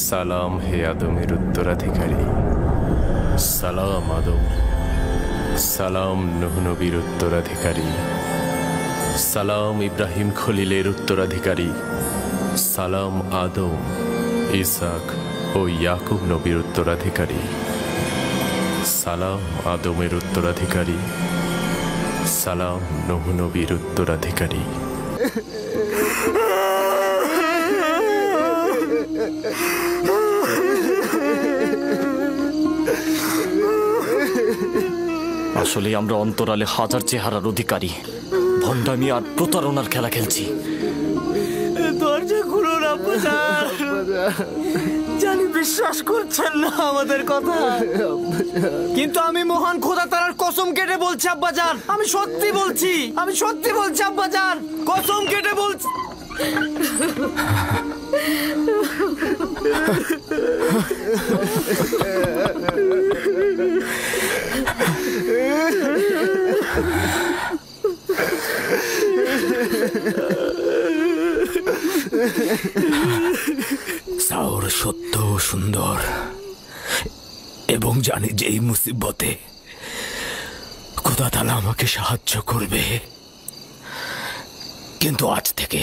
সালাম হে আদমের উত্তরাধিকারী, সালাম আদম। সালাম নূহ নবীর উত্তরাধিকারী, সালাম ইব্রাহিম খলিলের উত্তরাধিকারী, সালাম আদম, ইসাক ও ইয়াকুব নবীর উত্তরাধিকারী, সালাম আদমের উত্তরাধিকারী, সালাম নূহ নবীর উত্তরাধিকারী। আসলে আমরা অন্তরালে হাজার চেহারার অধিকারী, ভণ্ডামি আর প্রতারণার খেলা খেলছি। দরজা খুলুন আব্বাজান, জানি বিশ্বাস করছেন না আমাদের কথা, কিন্তু আমি মহান খোদা তাআলার কসম কেটে বলছি আব্বাজান, আমি সত্যি বলছি, আমি সত্যি বলছি আব্বাজান, কসম কেটে বলছি। সাওর সত্য ও সুন্দর, এবং জানি যে এই মুসিবতে খোদা তাআলা আমাকে সাহায্য করবে। কিন্তু আজ থেকে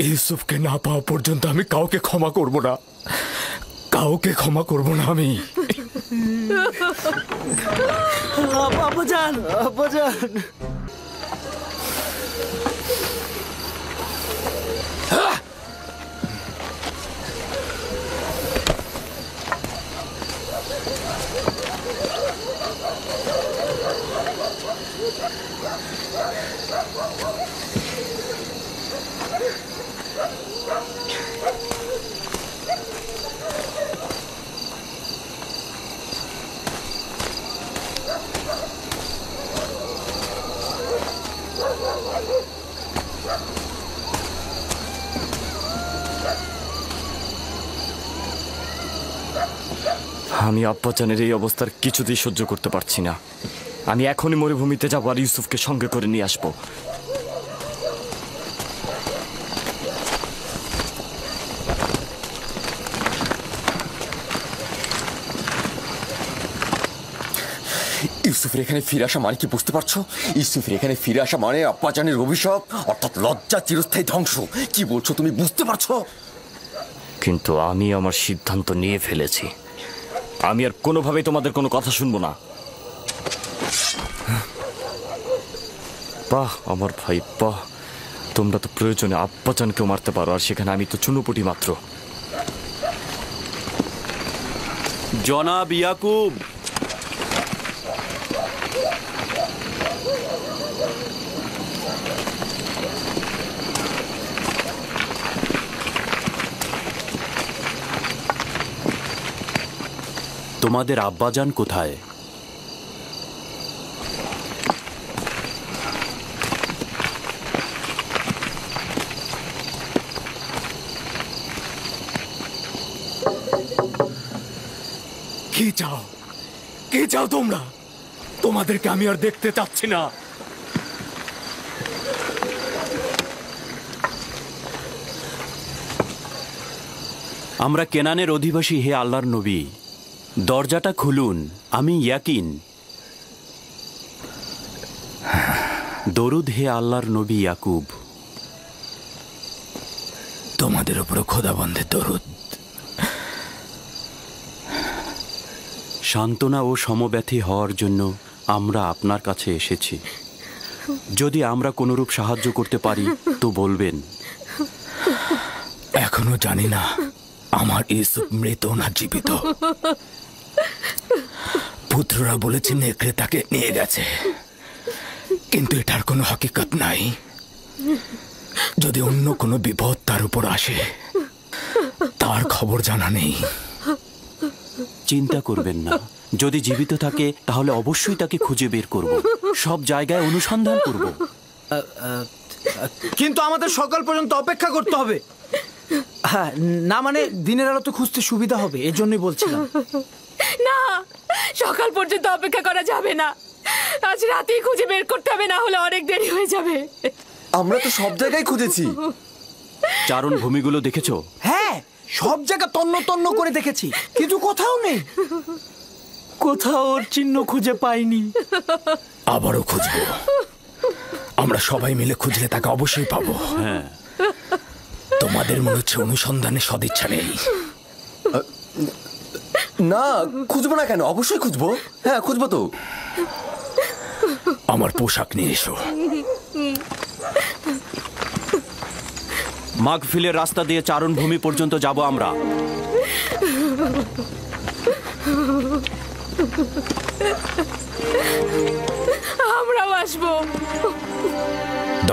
ইউসুফকে না পাওয়া পর্যন্ত আমি কাউকে ক্ষমা করব না, কাউকে ক্ষমা করব না আমি। আব্বাজান, আব্বাজান, আমি আব্বাজানের এই অবস্থার কিছুতেই সহ্য করতে পারছি না। আমি এখনই মরুভূমিতে যাবো আর ইউসুফকে সঙ্গে করে নিয়ে আসবো। ইউসুফের এখানে ফিরে আসা মানে কি বুঝতে পারছো? ইউসুফের এখানে ফিরে আসা মানে আব্বাজানের অভিশাপ, অর্থাৎ লজ্জা, চিরস্থায়ী ধ্বংস। কি বলছো তুমি, বুঝতে পারছো? কিন্তু আমি আমার সিদ্ধান্ত নিয়ে ফেলেছি, আমি আর কোনোভাবেই তোমাদের কোনো কথা শুনবো না। বাহ আমার ভাই বাহ, তোমরা তো প্রয়োজনে আব্বাজানকেও মারতে পারো, আর সেখানে আমি তো চুনোপুটি মাত্র। জনাব ইয়াকুব, তোমাদের আব্বাজান কোথায়? কি চাও, কি চাও তোমরা? তোমাদেরকে আমি আর দেখতে চাচ্ছি না। আমরা কেনানের অধিবাসী হে আল্লাহর নবী, দরজাটা খুলুন, আমি ইয়াকিন। দরুদ হে আল্লাহর নবী ইয়াকুব। তোমাদের উপর খোদাবন্দের দরুদ। সান্ত্বনা ও সমব্যথী হওয়ার জন্য আমরা আপনার কাছে এসেছি। যদি আমরা কোনরূপ সাহায্য করতে পারি তো বলবেন। এখনো জানি না আমার ইউসুফ মৃত না জীবিত। পুত্ররা বলেছে নেকড়ে তাকে নিয়ে গেছে, কিন্তু এটার কোনো হকিকত নাই। যদি অন্য কোনো বিপদ তার উপর আসে, তার খবর জানা নেই। চিন্তা করবেন না, যদি জীবিত থাকে তাহলে অবশ্যই তাকে খুঁজে বের করব, সব জায়গায় অনুসন্ধান করব। কিন্তু আমাদের সকাল পর্যন্ত অপেক্ষা করতে হবে। হ্যাঁ, না মানে দিনের আলো তো খুঁজতে সুবিধা হবে, এজন্যই বলছিলাম। না, সকাল পর্যন্ত অপেক্ষা করা যাবে না, আজ রাতেই খুঁজে বের করতে হবে, না হলে অনেক দেরি হয়ে যাবে। আমরা তো সব জায়গায় খুঁজেছি। চারণ ভূমিগুলো দেখেছো? হ্যাঁ, সব জায়গা তন্ন তন্ন করে দেখেছি, কিন্তু কোথাও নেই। কোথাও ওর চিহ্ন খুঁজে পাইনি। আবারও খুঁজবো। আমরা সবাই মিলে খুঁজলে তাকে অবশ্যই পাবো। হ্যাঁ, তোমাদের মনে হচ্ছে অনুসন্ধানে সদিচ্ছা নেই। না, খুঁজবো না কেন? অবশ্যই খুঁজবো। হ্যাঁ, খুঁজবো তো। আমার পোশাক নিয়ে এসো। মাগফিলের রাস্তা দিয়ে চারণভূমি পর্যন্ত যাব আমরা। আমরাও আসবো।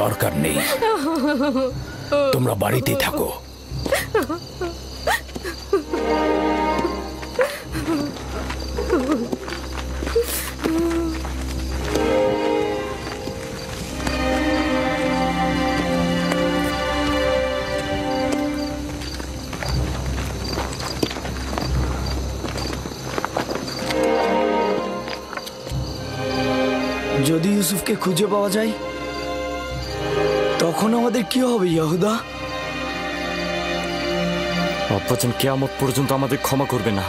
দরকার নেই, তোমরা বাড়িতেই থাকো। যদি ইউসুফকে খুঁজে পাওয়া যায় তখন আমাদের কি হবে ইয়াহুদা? আব্বাজান কিয়ামত পর্যন্ত আমাদের ক্ষমা করবে না।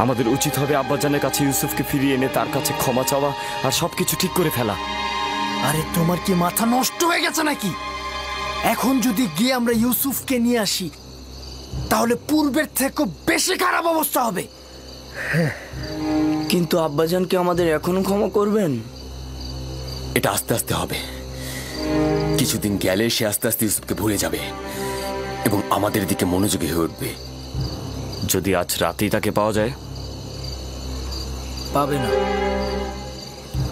আমাদের উচিত হবে আব্বাজানের কাছে ইউসুফকে ফিরিয়ে এনে তার কাছে ক্ষমা চাওয়া আর সবকিছু ঠিক করে ফেলা। আরে তোমার কি মাথা নষ্ট হয়ে গেছে নাকি? এখন যদি গিয়ে আমরা ইউসুফকে নিয়ে আসি তাহলে পূর্বের থেকে বেশি খারাপ অবস্থা হবে। কিন্তু আব্বাজানকে আমাদের এখনো ক্ষমা করবেন? এটা আস্তে আস্তে হবে। কিছুদিন গেলে সে আস্তে আস্তে ইউসুফকে ভুলে যাবে এবং আমাদের দিকে মনোযোগী হয়ে উঠবে। যদি আজ রাতেই তাকে পাওয়া যায়? পাবে না।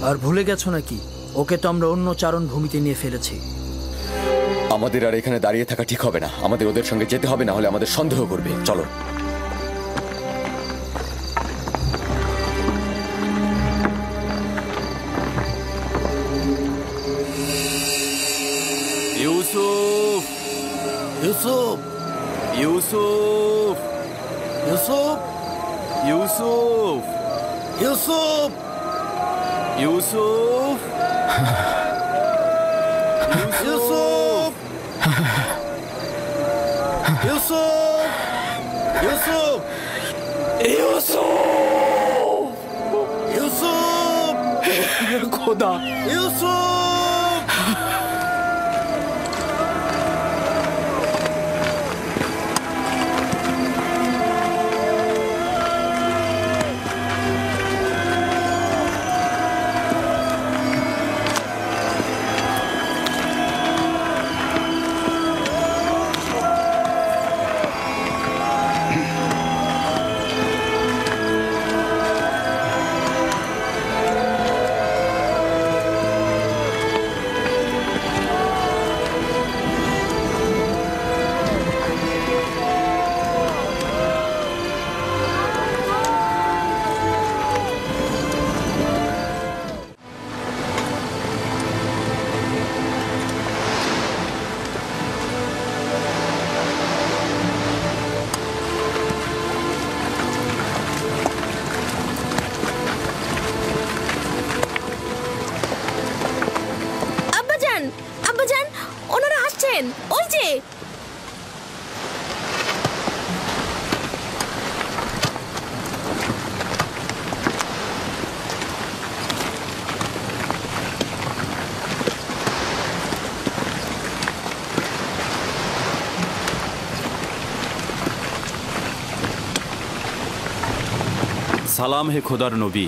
আর ভুলে গেছো নাকি ওকে তো আমরা অন্য চারণ ভূমিতে নিয়ে ফেলেছি। আমাদের আর এখানে দাঁড়িয়ে থাকা ঠিক হবে না। আমাদের ওদের সঙ্গে যেতে হবে, না হলে আমাদের সন্দেহ করবে। চলো। ইউসুফ, ইউসুফ, ইউসুফ, ইউসুফ, ইউসুফ, ইউসুফ, ইউসুফ, ইউসুফ, ইউসুফ, ইউসুফ, ইউসুফ, খোদা, ইউসুফ। ওই যে সালাম হে খোদার নবী।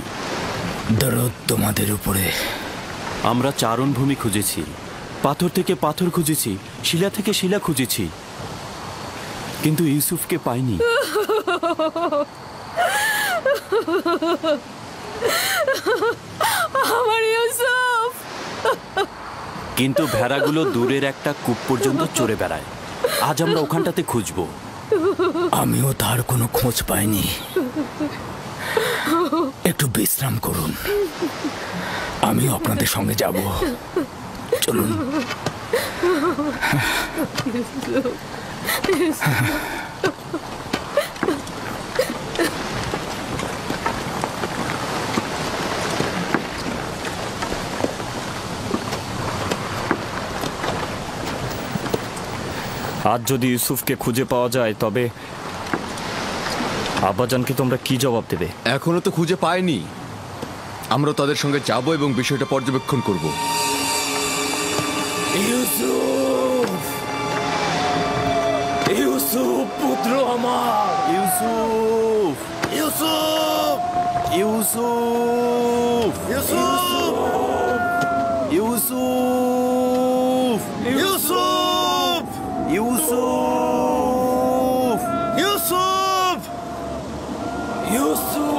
দরুদ তোমাদের উপরে। আমরা চারণভূমি খুঁজেছি, পাথর থেকে পাথর খুঁজেছি, শিলা থেকে শিলা খুঁজেছি, কিন্তু ইউসুফকে পাইনি। আমার ইউসুফ। কিন্তু ভেড়াগুলো দূরের একটা কূপ পর্যন্ত চড়ে বেড়ায়। আজ আমরা ওখানটাতে খুঁজবো। আমিও তার কোনো খোঁজ পাইনি। একটু বিশ্রাম করুন, আমিও আপনাদের সঙ্গে যাব। চলুন। আজ যদি ইউসুফকে খুঁজে পাওয়া যায় তবে আব্বাজানকে তোমরা কি জবাব দেবে? এখনো তো খুঁজে পাইনি। আমরা তাদের সঙ্গে যাব এবং বিষয়টা পর্যবেক্ষণ করব। ইউসুফ, ইউসুফ পুত্র আমার, ইউসুফ, ইউসুফ, ইউসুফ, ইউসুফ, ইউসুফ, ইউসুফ, ইউসুফ, ইউসুফ, ইউসুফ।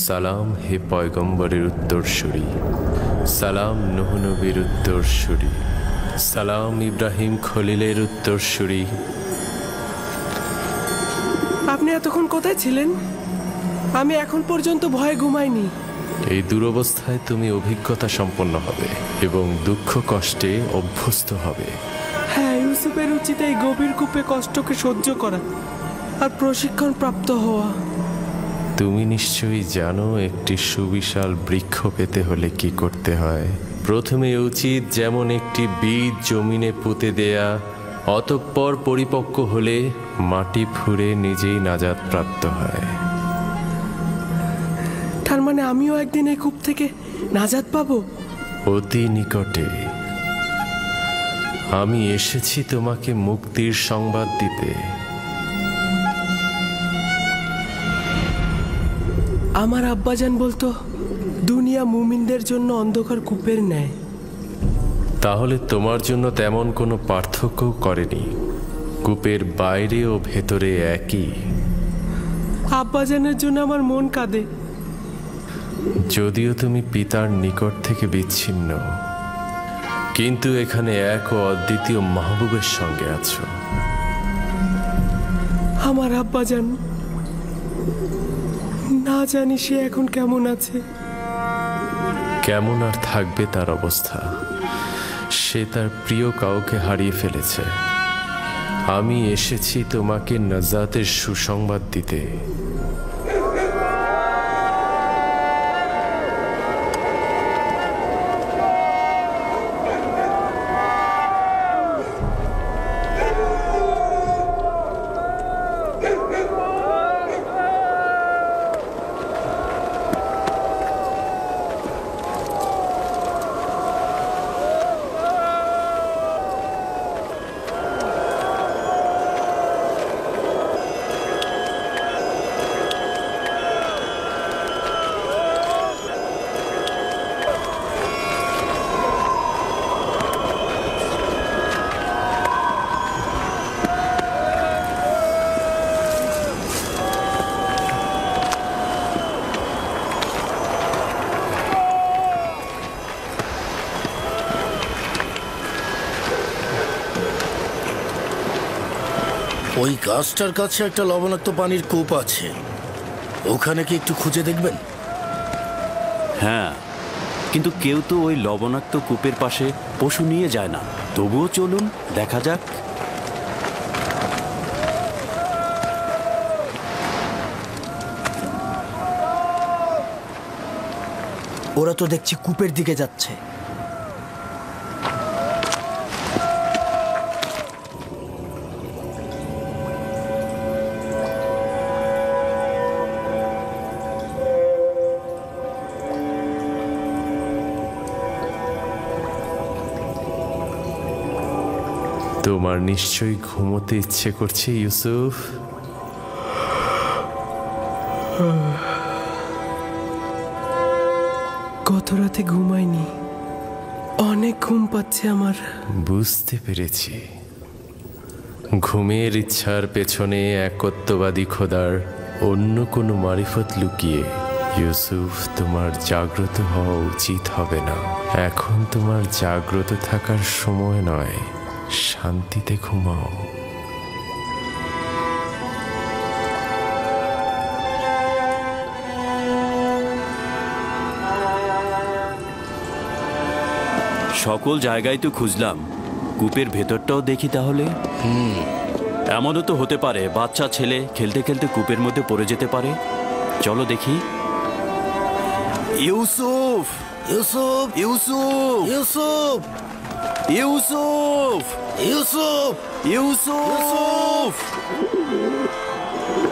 সালাম হে পয়গম্বরের উত্তরসূরি, সালাম নূহ নবীর উত্তরসূরি, সালাম ইব্রাহিম খলিলের উত্তরসূরি। আপনি এতক্ষণ কোথায় ছিলেন? আমি এখন পর্যন্ত ভয়ে ঘুমাইনি। এই দুরবস্থায় তুমি অভিজ্ঞতা সম্পন্ন হবে এবং দুঃখ কষ্টে অভ্যস্ত হবে। হ্যাঁ, ইউসুফের উচিত এই গভীর কূপে কষ্টকে সহ্য করা আর প্রশিক্ষণ প্রাপ্ত হওয়া। তুমি নিশ্চয়ই জানো একটি সুবিশাল বৃক্ষ পেতে হলে কি করতে হয়। প্রথমে উচিত যেমন একটি বীজ জমিনে পুঁতে দেয়া, অতঃপর পরিপক্ক হলে মাটি ফুঁড়ে নিজেই নাজাত প্রাপ্ত হয়। তার মানে আমিও একদিন এই কূপ থেকে নাজাত পাবো? অতি নিকটে। আমি এসেছি তোমাকে মুক্তির সংবাদ দিতে। আমার আব্বাজান বলতো দুনিয়া মুমিনদের জন্য অন্ধকার কূপের ন্যায়। তাহলে তোমার জন্য তেমন কোনো পার্থক্য করেনি। কূপের বাইরে ও ভেতরে একই। আব্বাজানের জন্য আমার মন কাঁদে। যদিও তুমি পিতার নিকট থেকে বিচ্ছিন্ন, কিন্তু এখানে এক ও অদ্বিতীয় মাহবুবের সঙ্গে আছো। আমার আব্বাজান, না জানি সে এখন কেমন আছে। কেমন আর থাকবে তার অবস্থা? সে তার প্রিয় কাউকে হারিয়ে ফেলেছে। আমি এসেছি তোমাকে নাজাতের সুসংবাদ দিতে। ওই গাছটার কাছে একটা লবণাক্ত পানির কূপ আছে, ওখানে কি একটু খুঁজে দেখবেন? হ্যাঁ, কিন্তু কেউ তো ওই লবণাক্ত কূপের পাশে পশু নিয়ে যায় না। তবুও চলুন দেখা যাক। ওরা তো দেখছি কূপের দিকে যাচ্ছে। তোমার নিশ্চয়ই ঘুমোতে ইচ্ছে করছে ইউসুফ। গত রাতে ঘুমাইনি, অনেক ঘুম পাচ্ছে আমার। বুঝতে পেরেছি, ঘুমের ইচ্ছার পেছনে একত্ববাদী খোদার অন্য কোনো মারিফত লুকিয়ে। ইউসুফ, তোমার জাগ্রত হওয়া উচিত হবে না। এখন তোমার জাগ্রত থাকার সময় নয়, শান্তিতে ঘুমাও। সকল জায়গায় তো খুঁজলাম, কূপের ভেতরটাও দেখি তাহলে। এমনও তো হতে পারে বাচ্চা ছেলে খেলতে খেলতে কূপের মধ্যে পড়ে যেতে পারে। চলো দেখি। ইউসুফ, ইউসুফ, ইউসুফ, ইউসুফ, ইউসুফ, ইউসুফ, ইউসুফ!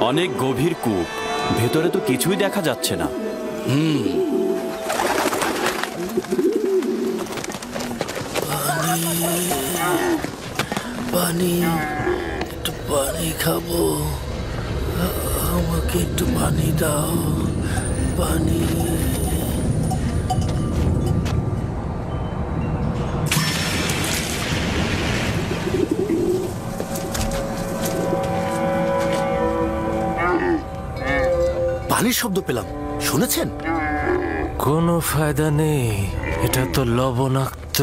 অনেক গভীর কূপ, ভেতরে তো কিছুই দেখা যাচ্ছে না। পানি, একটু পানি খাবো। আমাকে একটু পানি দাও, পানি। পানির শব্দ পেলাম, শুনেছেন? কোনো ফায়দা নেই, এটা তো লবণাক্ত।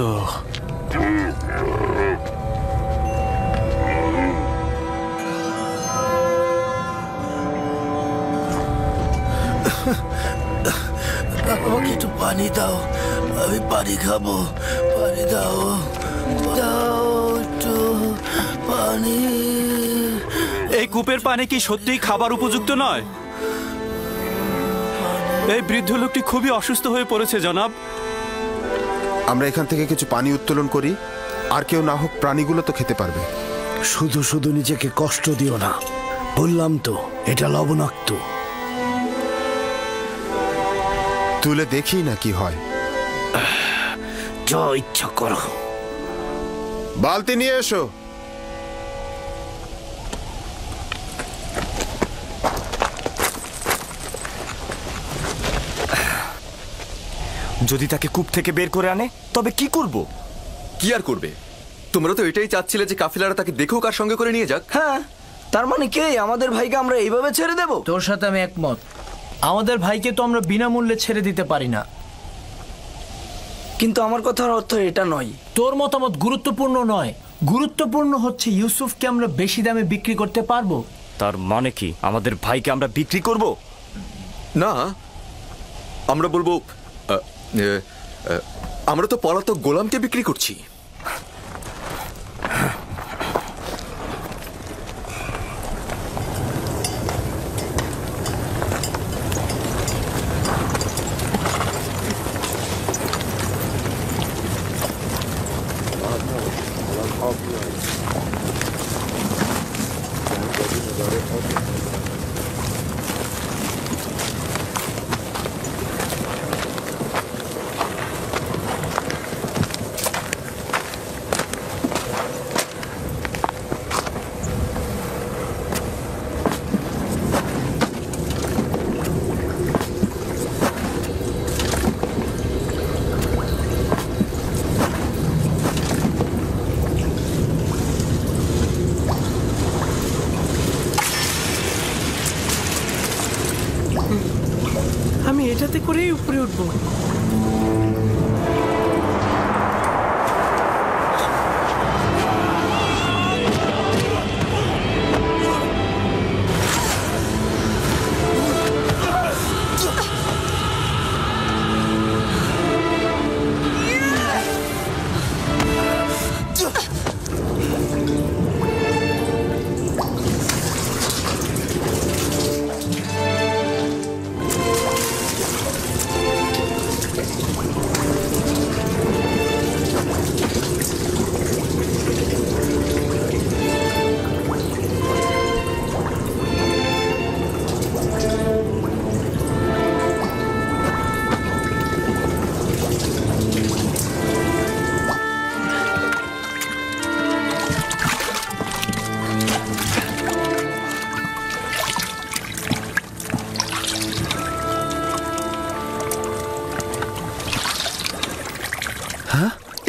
আমাকে একটু পানি দাও, আমি পানি খাবো। পানি দাও, দাও একটু পানি। এই কূপের পানি কি সত্যিই খাবার উপযুক্ত নয়? এই বৃদ্ধ লোকটি খুবই অসুস্থ হয়ে পড়েছে জনাব। আমরা এখান থেকে কিছু পানি উত্তোলন করি, আর কেউ না হোক প্রাণীগুলো তো খেতে পারবে। শুধু শুধু নিজেকে কষ্ট দিও না, বললাম তো এটা লবণাক্ত। তুলে দেখি না কি হয়। যা ইচ্ছা করো। বালতি নিয়ে এসো। যদি তাকে কূপ থেকে বের করে আনে তবে কি করব? কি আর করবে? তোমরা তো এটাই চাচ্ছিলে যে কাফিলারা তাকে দেখুক আর সঙ্গে করে নিয়ে যাক। হ্যাঁ, তার মানে কে আমাদের ভাইকে আমরা এইভাবে ছেড়ে দেব? তোর সাথে আমি একমত। আমাদের ভাইকে তো আমরা বিনামূল্যে ছেড়ে দিতে পারি না। কিন্তু আমার কথার অর্থ এটা নয়। তোর মতামত গুরুত্বপূর্ণ নয়, গুরুত্বপূর্ণ হচ্ছে ইউসুফকে আমরা বেশি দামে বিক্রি করতে পারবো। তার মানে কি আমাদের ভাইকে আমরা বিক্রি করব? না, আমরা বলবো আমরা তো পলাতক গোলামকে বিক্রি করছি। আমি এটাতে করেই উপরে উঠবো।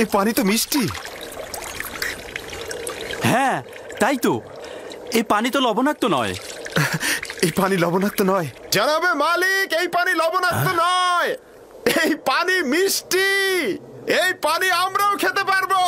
এই পানি তো মিষ্টি। হ্যাঁ তাই তো, এই পানি তো লবণাক্ত নয়। এই পানি লবণাক্ত নয় জানাবে মালিক, এই পানি লবণাক্ত নয়, এই পানি মিষ্টি, এই পানি আমরাও খেতে পারবো।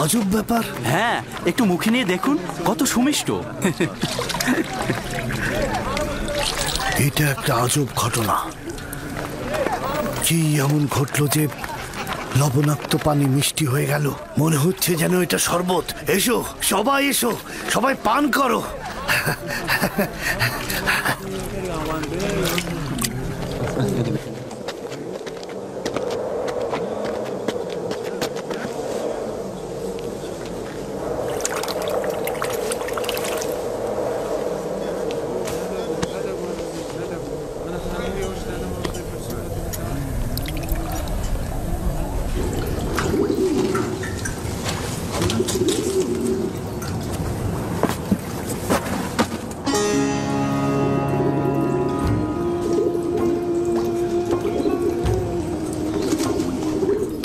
আজব ব্যাপার। হ্যাঁ, একটু মুখে নিয়ে দেখুন, কত সুমিষ্ট। এটা একটা আজব ঘটনা। কি এমন ঘটলো যে লবণাক্ত পানি মিষ্টি হয়ে গেল? মনে হচ্ছে যেন এটা শরবত। এসো সবাই, এসো সবাই পান করো।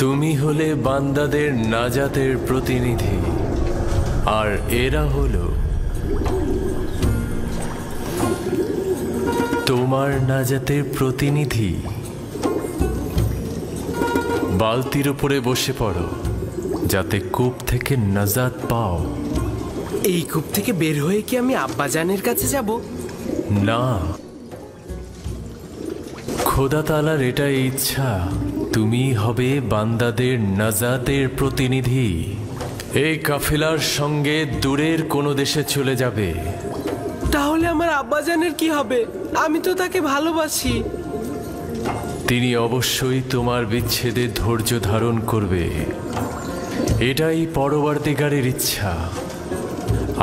তুমি হলে বান্দাদের নাজাতের প্রতিনিধি, আর এরা হলো তোমার নাজাতের প্রতিনিধি। বালতির উপরে বসে পড়ো, যাতে কূপ থেকে নাজাত পাও। এই কূপ থেকে বের হয়ে কি আমি আব্বাজানের কাছে যাব? না, খোদা তাআলার এটাই ইচ্ছা, তুমি হবে বান্দাদের নাজাতের প্রতিনিধি। এই কাফেলার সঙ্গে দূরের কোনো দেশে চলে যাবে। তাহলে আমার আব্বাজানের কি হবে? আমি তো তাকে ভালোবাসি। তিনি অবশ্যই তোমার বিচ্ছেদে ধৈর্য ধারণ করবে, এটাই পরবর্তীকারের ইচ্ছা।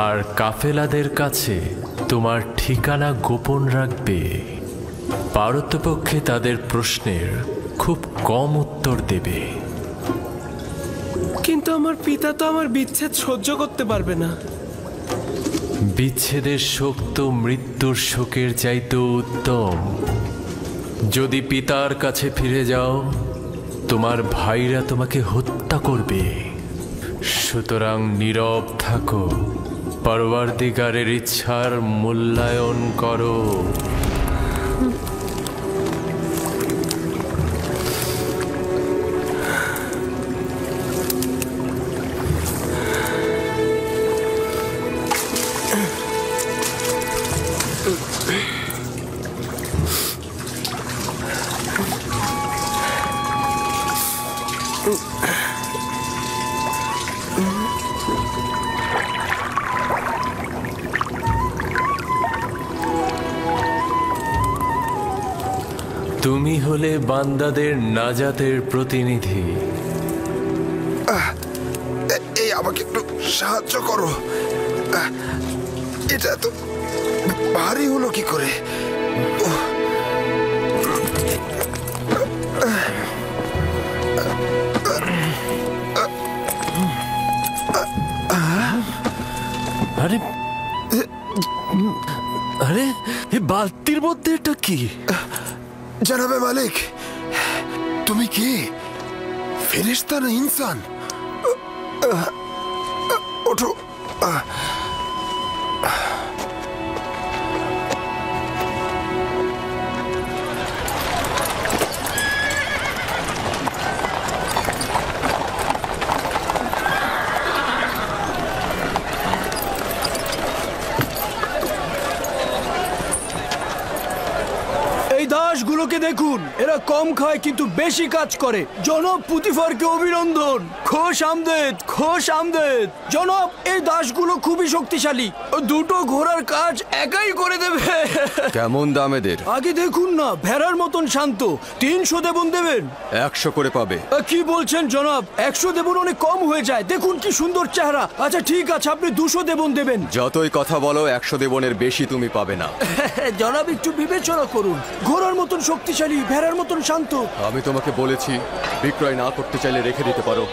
আর কাফেলাদের কাছে তোমার ঠিকানা গোপন রাখবে। পারতপক্ষে তাদের প্রশ্নের খুব কম উত্তর দেবে। কিন্তু আমার পিতা তো আমার বিচ্ছেদ সহ্য করতে পারবে না। বিচ্ছেদের শোক তো মৃত্যুর শোকের চাইতেও উত্তম। যদি পিতার কাছে ফিরে যাও, তোমার ভাইরা তোমাকে হত্যা করবে। সুতরাং নীরব থাকো, পরবর্তীকারের ইচ্ছার মূল্যায়ন করো। তুমি হলে বান্দাদের নাজাতের প্রতিনিধি। এই আমাকে একটু সাহায্য করো। এটা তো ভারী হলো কি করে? আরে আরে, এই বালতির মধ্যে এটা কি? জানাবে মালিক, তুমি কি ফেরেশতা না ইনসান? ওঠো। এই দাসগুলোকে দেখুন, এরা কম খায় কিন্তু বেশি কাজ করে। জনাব পুতিফারকে অভিনন্দন। খোশ আমদেদ, খোশ আমদেদ। জনাব, এই দাসগুলো খুবই শক্তিশালী। দুটো ঘোড়ার কাজ একাই করে দেবে। কেমন দাম এদের? আগে দেখুন না, ভেড়ার মতন শান্ত। 300 দেবন দেবেন? 100 করে পাবে। কি বলছেন জনাব? 100 দেবন অনেক কম হয়ে যায়। দেখুন কি সুন্দর চেহারা। আচ্ছা ঠিক আছে, আপনি 200 দেবন দেবেন। যতই কথা বলো, 100 দেবনের বেশি তুমি পাবে না। জনাব একটু বিবেচনা করুন। ঘোড়ার মতন শক্তিশালী, ভেড়ার মতন শান্ত। আমি তোমাকে বলেছি বিক্রয় না করতে চাইলে রেখে দিতে পারো।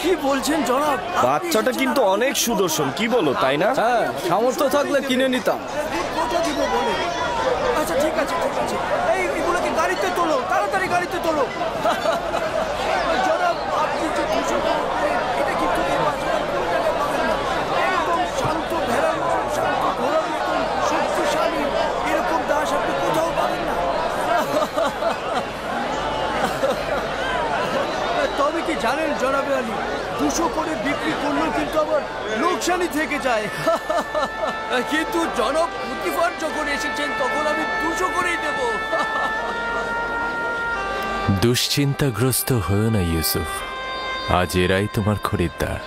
কি বলছেন জনাব? বাচ্চাটা কিন্তু অনেক সুদর্শন, কি বলো, তাই না? হ্যাঁ, সামর্থ্য থাকলে কিনে নিতাম। কত দিব বলে? আচ্ছা ঠিক আছে, ঠিক আছে। এগুলোকে গাড়িতে তোলো, তাড়াতাড়ি গাড়িতে তোলো। জনাব, আপনি যে 200 করবেন, এটা কিন্তু এই বাজারে কোনো জায়গায় পাবেন না। একদম শান্ত, ভেড়ার মতন শান্ত, ঘোড়ার মতন শক্তিশালী, এরকম দাস আপনি কোথাও পাবেন না। তবে কি জানেন জনাবে আলী, 200 করে বিক্রি করলেও কিন্তু আবার লোকসানি থেকে যায়। কিন্তু জনাব পুতিফার যখন এসেছেন তখন আমি 200 করেই দেব। দুশ্চিন্তাগ্রস্ত হয়েও না ইউসুফ, আজ এরাই তোমার খরিদ্দার।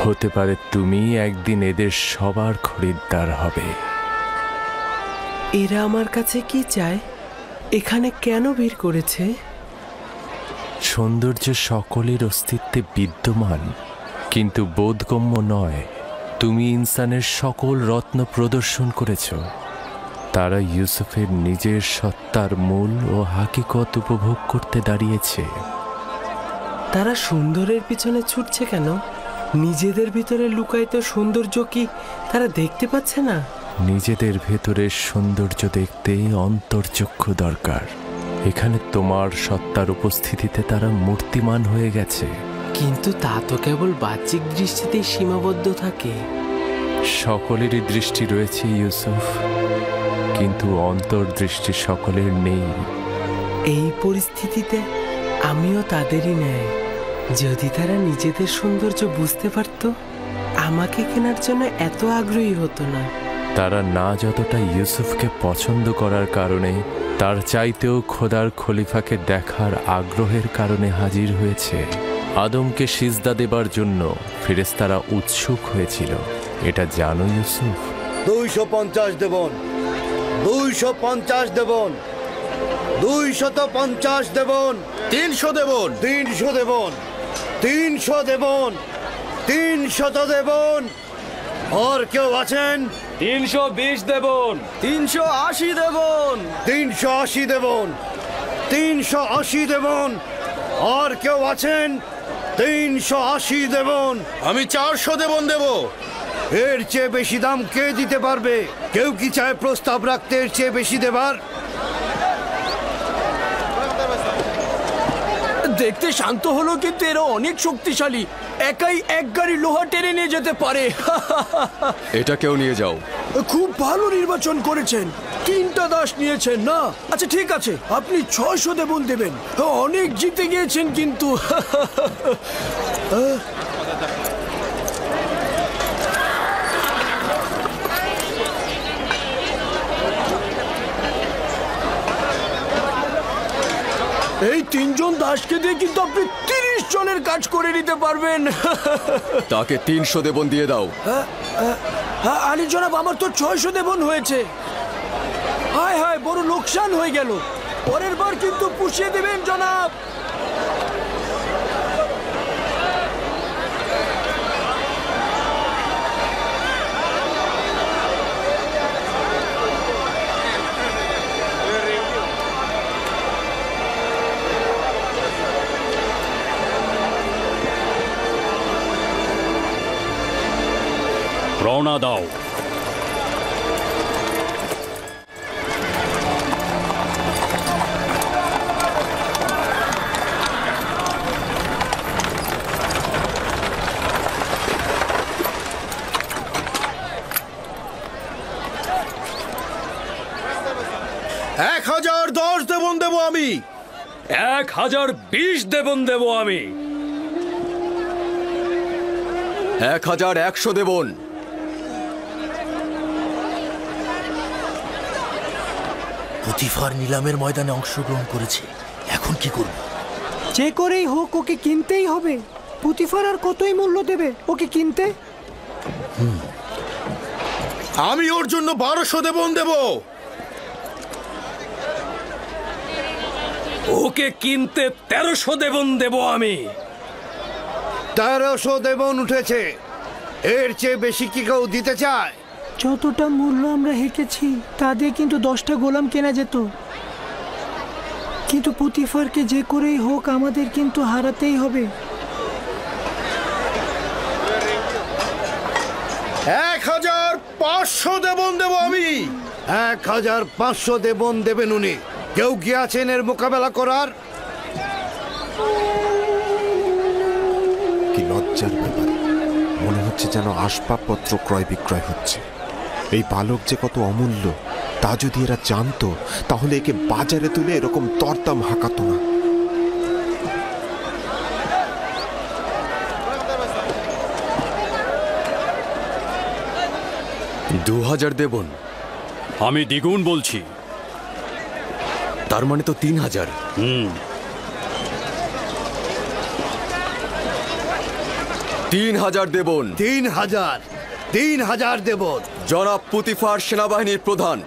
হতে পারে তুমি একদিন এদের সবার খরিদ্দার হবে। এরা আমার কাছে কি চায়? এখানে কেন ভিড় করেছে? সৌন্দর্য সকলের অস্তিত্বে বিদ্যমান, কিন্তু বোধগম্য নয়। তুমি ইনসানের সকল রত্ন প্রদর্শন করেছ। তারা ইউসুফের নিজের সত্তার মূল ও হাকিকত উপভোগ করতে দাঁড়িয়েছে। তারা সুন্দরের পিছনে ছুটছে কেন? নিজেদের ভিতরে লুকায়িত সৌন্দর্য কি তারা দেখতে পাচ্ছে না? নিজেদের ভেতরের সৌন্দর্য দেখতে অন্তর্চক্ষু দরকার। এখানে তোমার সত্তার উপস্থিতিতে তারা মূর্তিমান হয়ে গেছে। কিন্তু তা তো কেবল বাহ্যিক দৃষ্টিতেই সীমাবদ্ধ থাকে। সকলেরই দৃষ্টি রয়েছে ইউসুফ, কিন্তু অন্তর্দৃষ্টি সকলের নেই। এই পরিস্থিতিতে আমিও তাদেরই ন্যায়। যদি তারা নিজেদের সৌন্দর্য বুঝতে পারত, আমাকে কেনার জন্য এত আগ্রহী হতো না। তারা না যতটা ইউসুফকে পছন্দ করার কারণে, তার চাইতেও খোদার খলিফাকে দেখার আগ্রহের কারণে হাজির হয়েছে। আদমকে সিজদা দেবার জন্য ফেরেশতারা উৎসুক হয়েছিল। এটা জানো ইউসুফ? 250 দেবন, 250 দেবন, 250 দেবন, 300 দেবন, 300 দেবন, 300 দেবন, 300 দেবন। আর কেউ আছেন? 320 দেবন, 380 দেবন, 380 দেবন, 380 দেবন। আর কেউ আছেন? 380 দেবন। আমি 400 দেবন দেব। এর চেয়ে বেশি দাম কে দিতে পারবে? কেউ কি চায় প্রস্তাব রাখতে এর চেয়ে বেশি দেবার? দেখতে শান্ত হলো কিন্তু এরা অনেক শক্তিশালী। একাই এক গাড়ি লোহা টেনে নিয়ে যেতে পারে। এটা কেউ নিয়ে যাও। খুব ভালো নির্বাচন করেছেন। 3টা দাস নিয়েছেন না? আচ্ছা ঠিক আছে, আপনি 600 দেবন দেবেন। অনেক জিতে গিয়েছেন কিন্তু। এই 3 জন দাসকে দিয়ে কিন্তু আপনি 30 জনের কাজ করে নিতে পারবেন। তাকে 300 দেবন দিয়ে দাও। আলী জনাব, আমার তো 600 দেবন হয়েছে। হায় হায়, বড় লোকসান হয়ে গেল। পরের বার কিন্তু পুষিয়ে দেবেন জনাব। রওনা দাও। এক 1010 দেবন দেব আমি। 1020 দেবন দেব আমি। 1100 দেবন। 1120 পুতিফার নিলামের ময়দানে অংশগ্রহণ করেছে, এখন কি করব? যে করেই হোক ওকে কিনতেই হবে। পুতিফার আর কতই মূল্য দেবে ওকে কিনতে? আমি ওর জন্য 1200 দেবন দেব। ওকে কিনতে 1300 দেবন দেব আমি। 1300 দেবন উঠেছে, এর চেয়ে বেশি কি কেউ দিতে চায়? যতটা মূল্য আমরা হেঁকেছি তা দিয়ে কিন্তু 10টা গোলাম কেনা যেত, কিন্তু পুতিফারকে যে করেই হোক আমাদের কিন্তু হারাতেই হবে। 1500 দেবন দেব আমি। 1500 দেবন দেবেন উনি। কেউ কি আছেন এর মোকাবেলা করার? কি লজ্জার ব্যাপার, মনে হচ্ছে যেন আসবাবপত্র ক্রয় বিক্রয় হচ্ছে। এই বালক যে কত অমূল্য তা যদি এরা জানতো তাহলে একে বাজারে তুলে এরকম দরদাম হাঁকাতো না। $2000 দেবন? আমি দ্বিগুণ বলছি। তার মানে তো 3000। 3000 দেবন। 3000 দেবন। জনাব পুতিফার সেনাবাহিনীর প্রধান,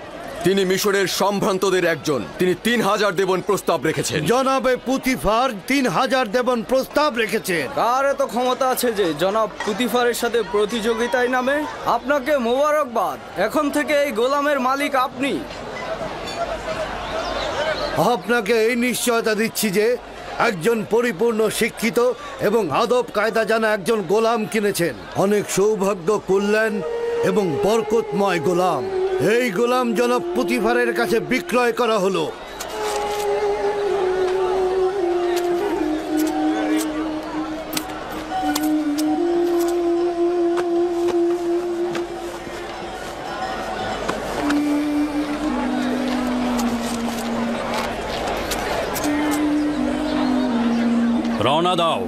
তিনি মিশরের সম্ভ্রান্তদের একজন, তিনি 3000 দেবন প্রস্তাব রেখেছেন। জনাবে পুতিফার 3000 দেবন প্রস্তাব রেখেছেন। কার এত ক্ষমতা আছে যে জনাব পুতিফারের সাথে প্রতিযোগিতায় নামে? আপনাকে মোবারকবাদ, এখন থেকে এই গোলামের মালিক আপনি। আপনাকে এই নিশ্চয়তা দিচ্ছি যে একজন পরিপূর্ণ শিক্ষিত এবং আদব কায়দা জানা একজন গোলাম কিনেছেন। অনেক সৌভাগ্য, কল্যাণ এবং বরকতময় গোলাম। এই গোলাম জনাব পুতিফারের কাছে বিক্রয় করা হলো। রওনা দাও।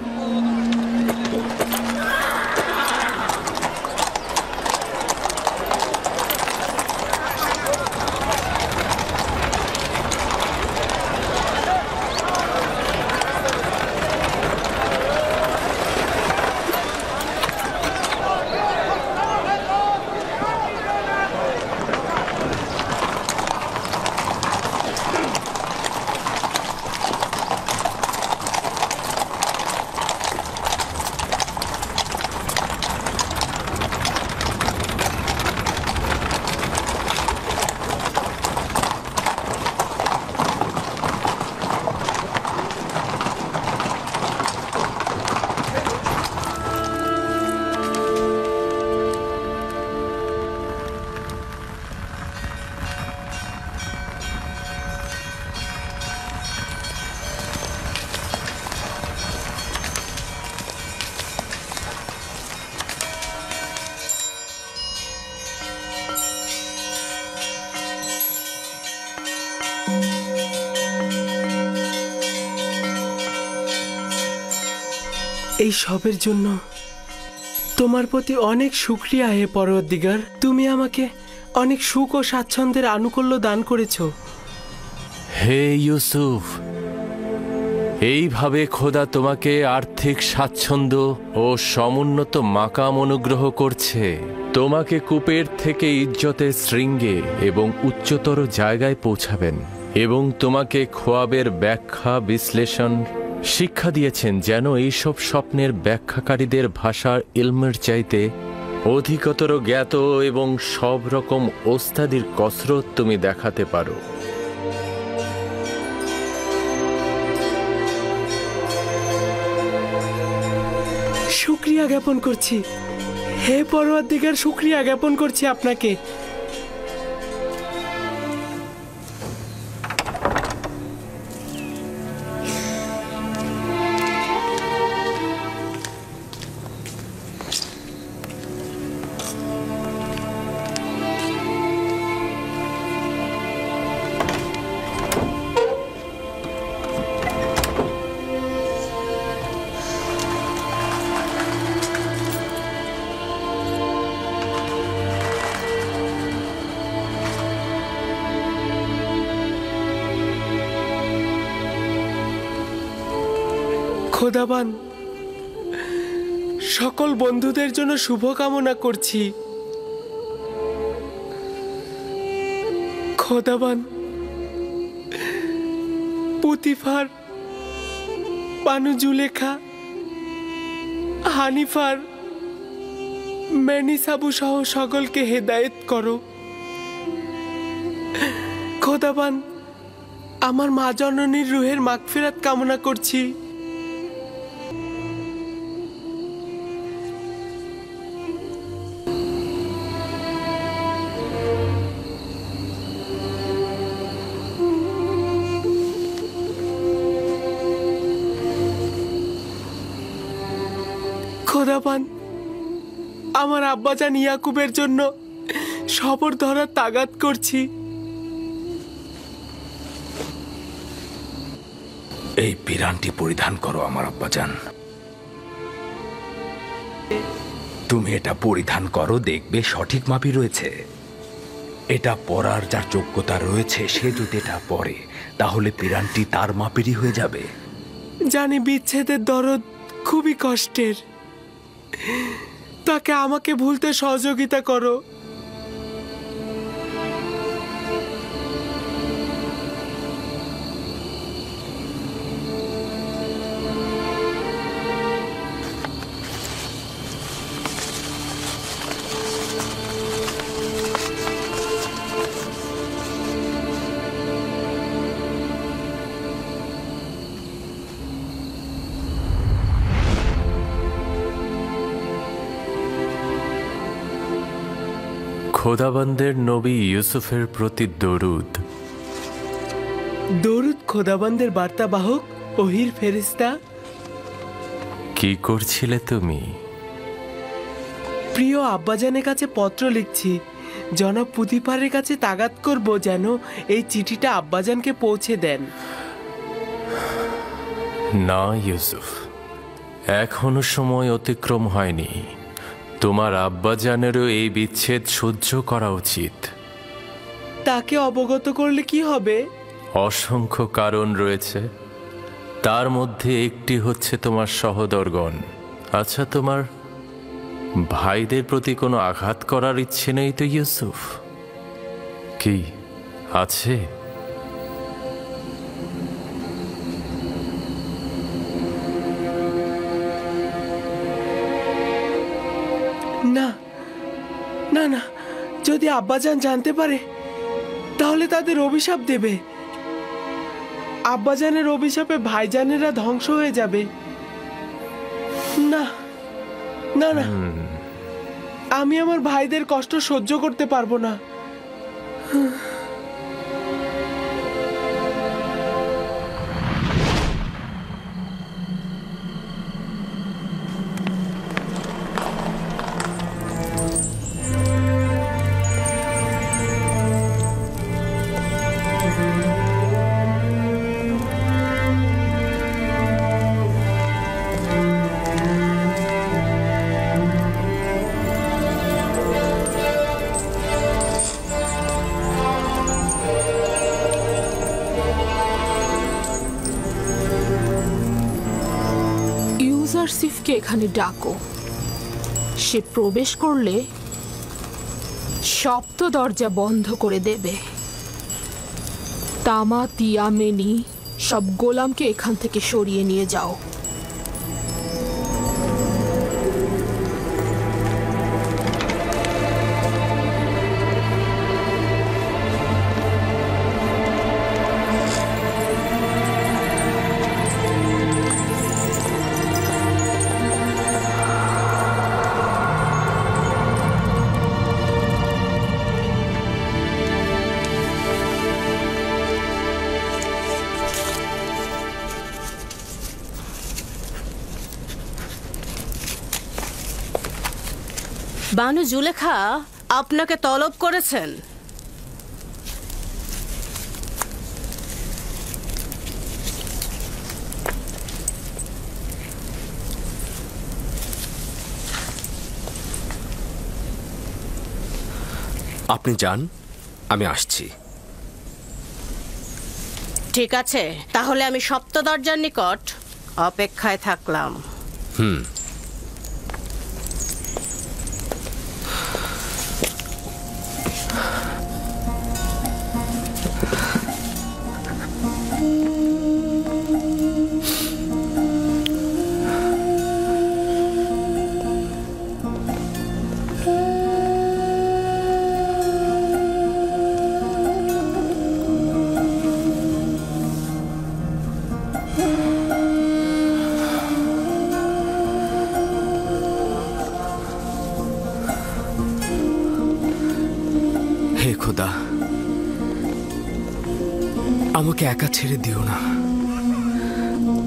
এই সবের জন্য তোমার প্রতি অনেক শুকরিয়া হে পরওয়ারদিগার। তুমি আমাকে অনেক সুখ ও স্বাচ্ছন্দ্যের আনুকূল্য দান করেছো। হে ইউসুফ, এইভাবে খোদা তোমাকে আর্থিক স্বাচ্ছন্দ্য ও সমুন্নত মাকাম অনুগ্রহ করছে। তোমাকে কূপের থেকে ইজ্জতের শৃঙ্গে এবং উচ্চতর জায়গায় পৌঁছাবেন এবং তোমাকে খোয়াবের ব্যাখ্যা বিশ্লেষণ শিক্ষা দিয়েছেন, যেন এইসব স্বপ্নের ব্যাখ্যাকারীদের ভাষার ইলমের চাইতে অধিকতর জ্ঞাত এবং সব রকম ওস্তাদির কসরত তুমি দেখাতে পারো। শুকরিয়া জ্ঞাপন করছি হে পরওয়ারদিগার, শুকরিয়া জ্ঞাপন করছি আপনাকে। খোদাবান, সকল বন্ধুদের জন্য শুভকামনা করছি। খোদাবান, পুতিফার, বানু জুলেখা, হানিফার, ম্যানিসাবু সহ সকলকে হেদায়েত করো। খোদাবান, আমার মা জননীর রুহের মাগফিরাত কামনা করছি। খোদাবান, আমার আব্বাজান ইয়াকুবের জন্য সবর ধরার তাগাদ করছি। এই পিরানটি পরিধান করো আমার আব্বাজান। তুমি এটা পরিধান করো, দেখবে সঠিক মাপই রয়েছে। এটা পরার যার যোগ্যতা রয়েছে সে যদি এটা পরে তাহলে পিরানটি তার মাপেরই হয়ে যাবে। জানি বিচ্ছেদের দরদ খুবই কষ্টের, তাকে আমাকে ভুলতে সহযোগিতা করো। খোদাবন্দের নবী ইউসুফের প্রতি দরুদ। দরুদ খোদাবন্দের বার্তাবাহক ওহির ফেরেশতা। কি করছিলে তুমি? প্রিয় আব্বাজানের কাছে পত্র লিখছি। জনাব পুতিফারের কাছে তাগাদ করব যেন এই চিঠিটা আব্বাজানকে পৌঁছে দেন। না ইউসুফ, এখনো সময় অতিক্রম হয়নি। তোমার আব্বাজানেরও এই বিচ্ছেদ সহ্য করা উচিত। তাকে অবগত করলে কি হবে? অসংখ্য কারণ রয়েছে, তার মধ্যে একটি হচ্ছে তোমার সহোদরগণ। আচ্ছা, তোমার ভাইদের প্রতি কোনো আঘাত করার ইচ্ছে নেই তো ইউসুফ? কি আছে? না না না, যদি আব্বাজান জানতে পারে তাহলে তাদের অভিশাপ দেবে। আব্বাজানের অভিশাপে ভাইজানেরা ধ্বংস হয়ে যাবে। না না না, আমি আমার ভাইদের কষ্ট সহ্য করতে পারবো না। ইউজারসিফকে এখানে ডাকো। সে প্রবেশ করলে সপ্ত দরজা বন্ধ করে দেবে। তামা, তিয়ামেনি সব গোলামকে এখান থেকে সরিয়ে নিয়ে যাও। বানু জুলেখা আপনাকে তলব করেছেন। আপনি যান, আমি আসছি। ঠিক আছে, তাহলে আমি সপ্ত দরজার নিকট অপেক্ষায় থাকলাম। হে খোদা, আমাকে একা ছেড়ে দিও না।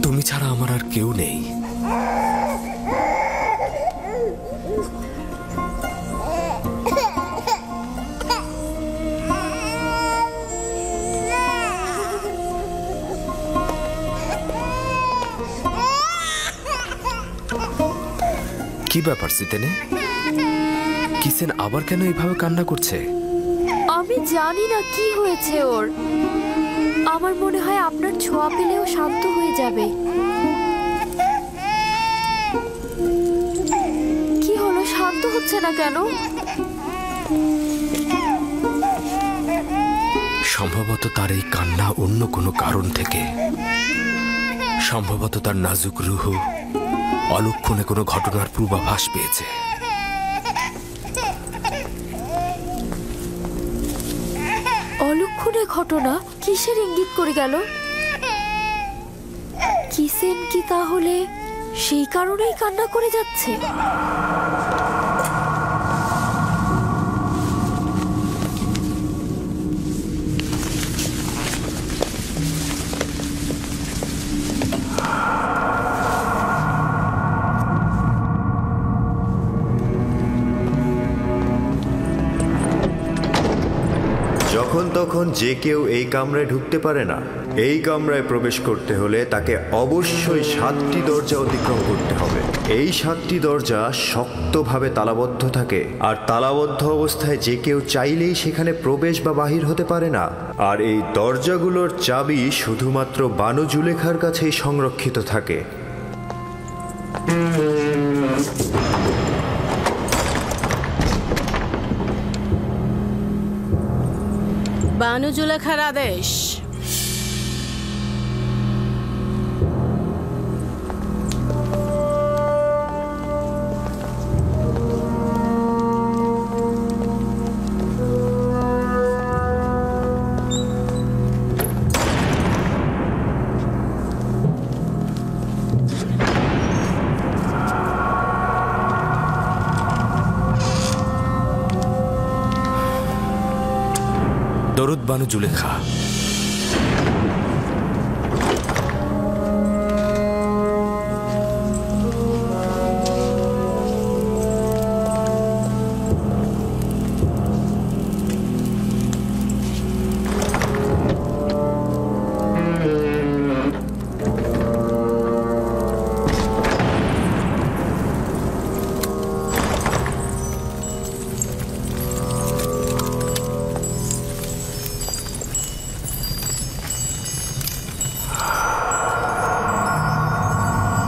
তুমি ছাড়া আমার আর কেউ নেই। কি ব্যাপার সিতেনে? কিসেন আবার কেন এইভাবে কান্না করছে? আমি জানি না কি হয়েছে ওর। আমার মনে হয় আপনার ছোঁয়া পেলেও শান্ত হয়ে যাবে। কি হলো, শান্ত হচ্ছে না কেন? সম্ভবত তার এই কান্না অন্য কোনো কারণ থেকে। সম্ভবত তার নাজুক রুহ অলক্ষণে কোনো ঘটনার পূর্বাভাস পেয়েছে। অলক্ষণে ঘটনা? কিসের ইঙ্গিত করে গেল? কিসেন কি তাহলে সেই কারণেই কান্না করে যাচ্ছে? যখন তখন যে কেউ এই কামরায় ঢুকতে পারে না। এই কামরায় প্রবেশ করতে হলে তাকে অবশ্যই 7টি দরজা অতিক্রম করতে হবে। এই 7টি দরজা শক্তভাবে তালাবদ্ধ থাকে, আর তালাবদ্ধ অবস্থায় যে কেউ চাইলেই সেখানে প্রবেশ বা বাহির হতে পারে না। আর এই দরজাগুলোর চাবি শুধুমাত্র বানু জুলেখার কাছেই সংরক্ষিত থাকে। বানু জুলেখার আদেশ। দরুদ বানু জুলেখা।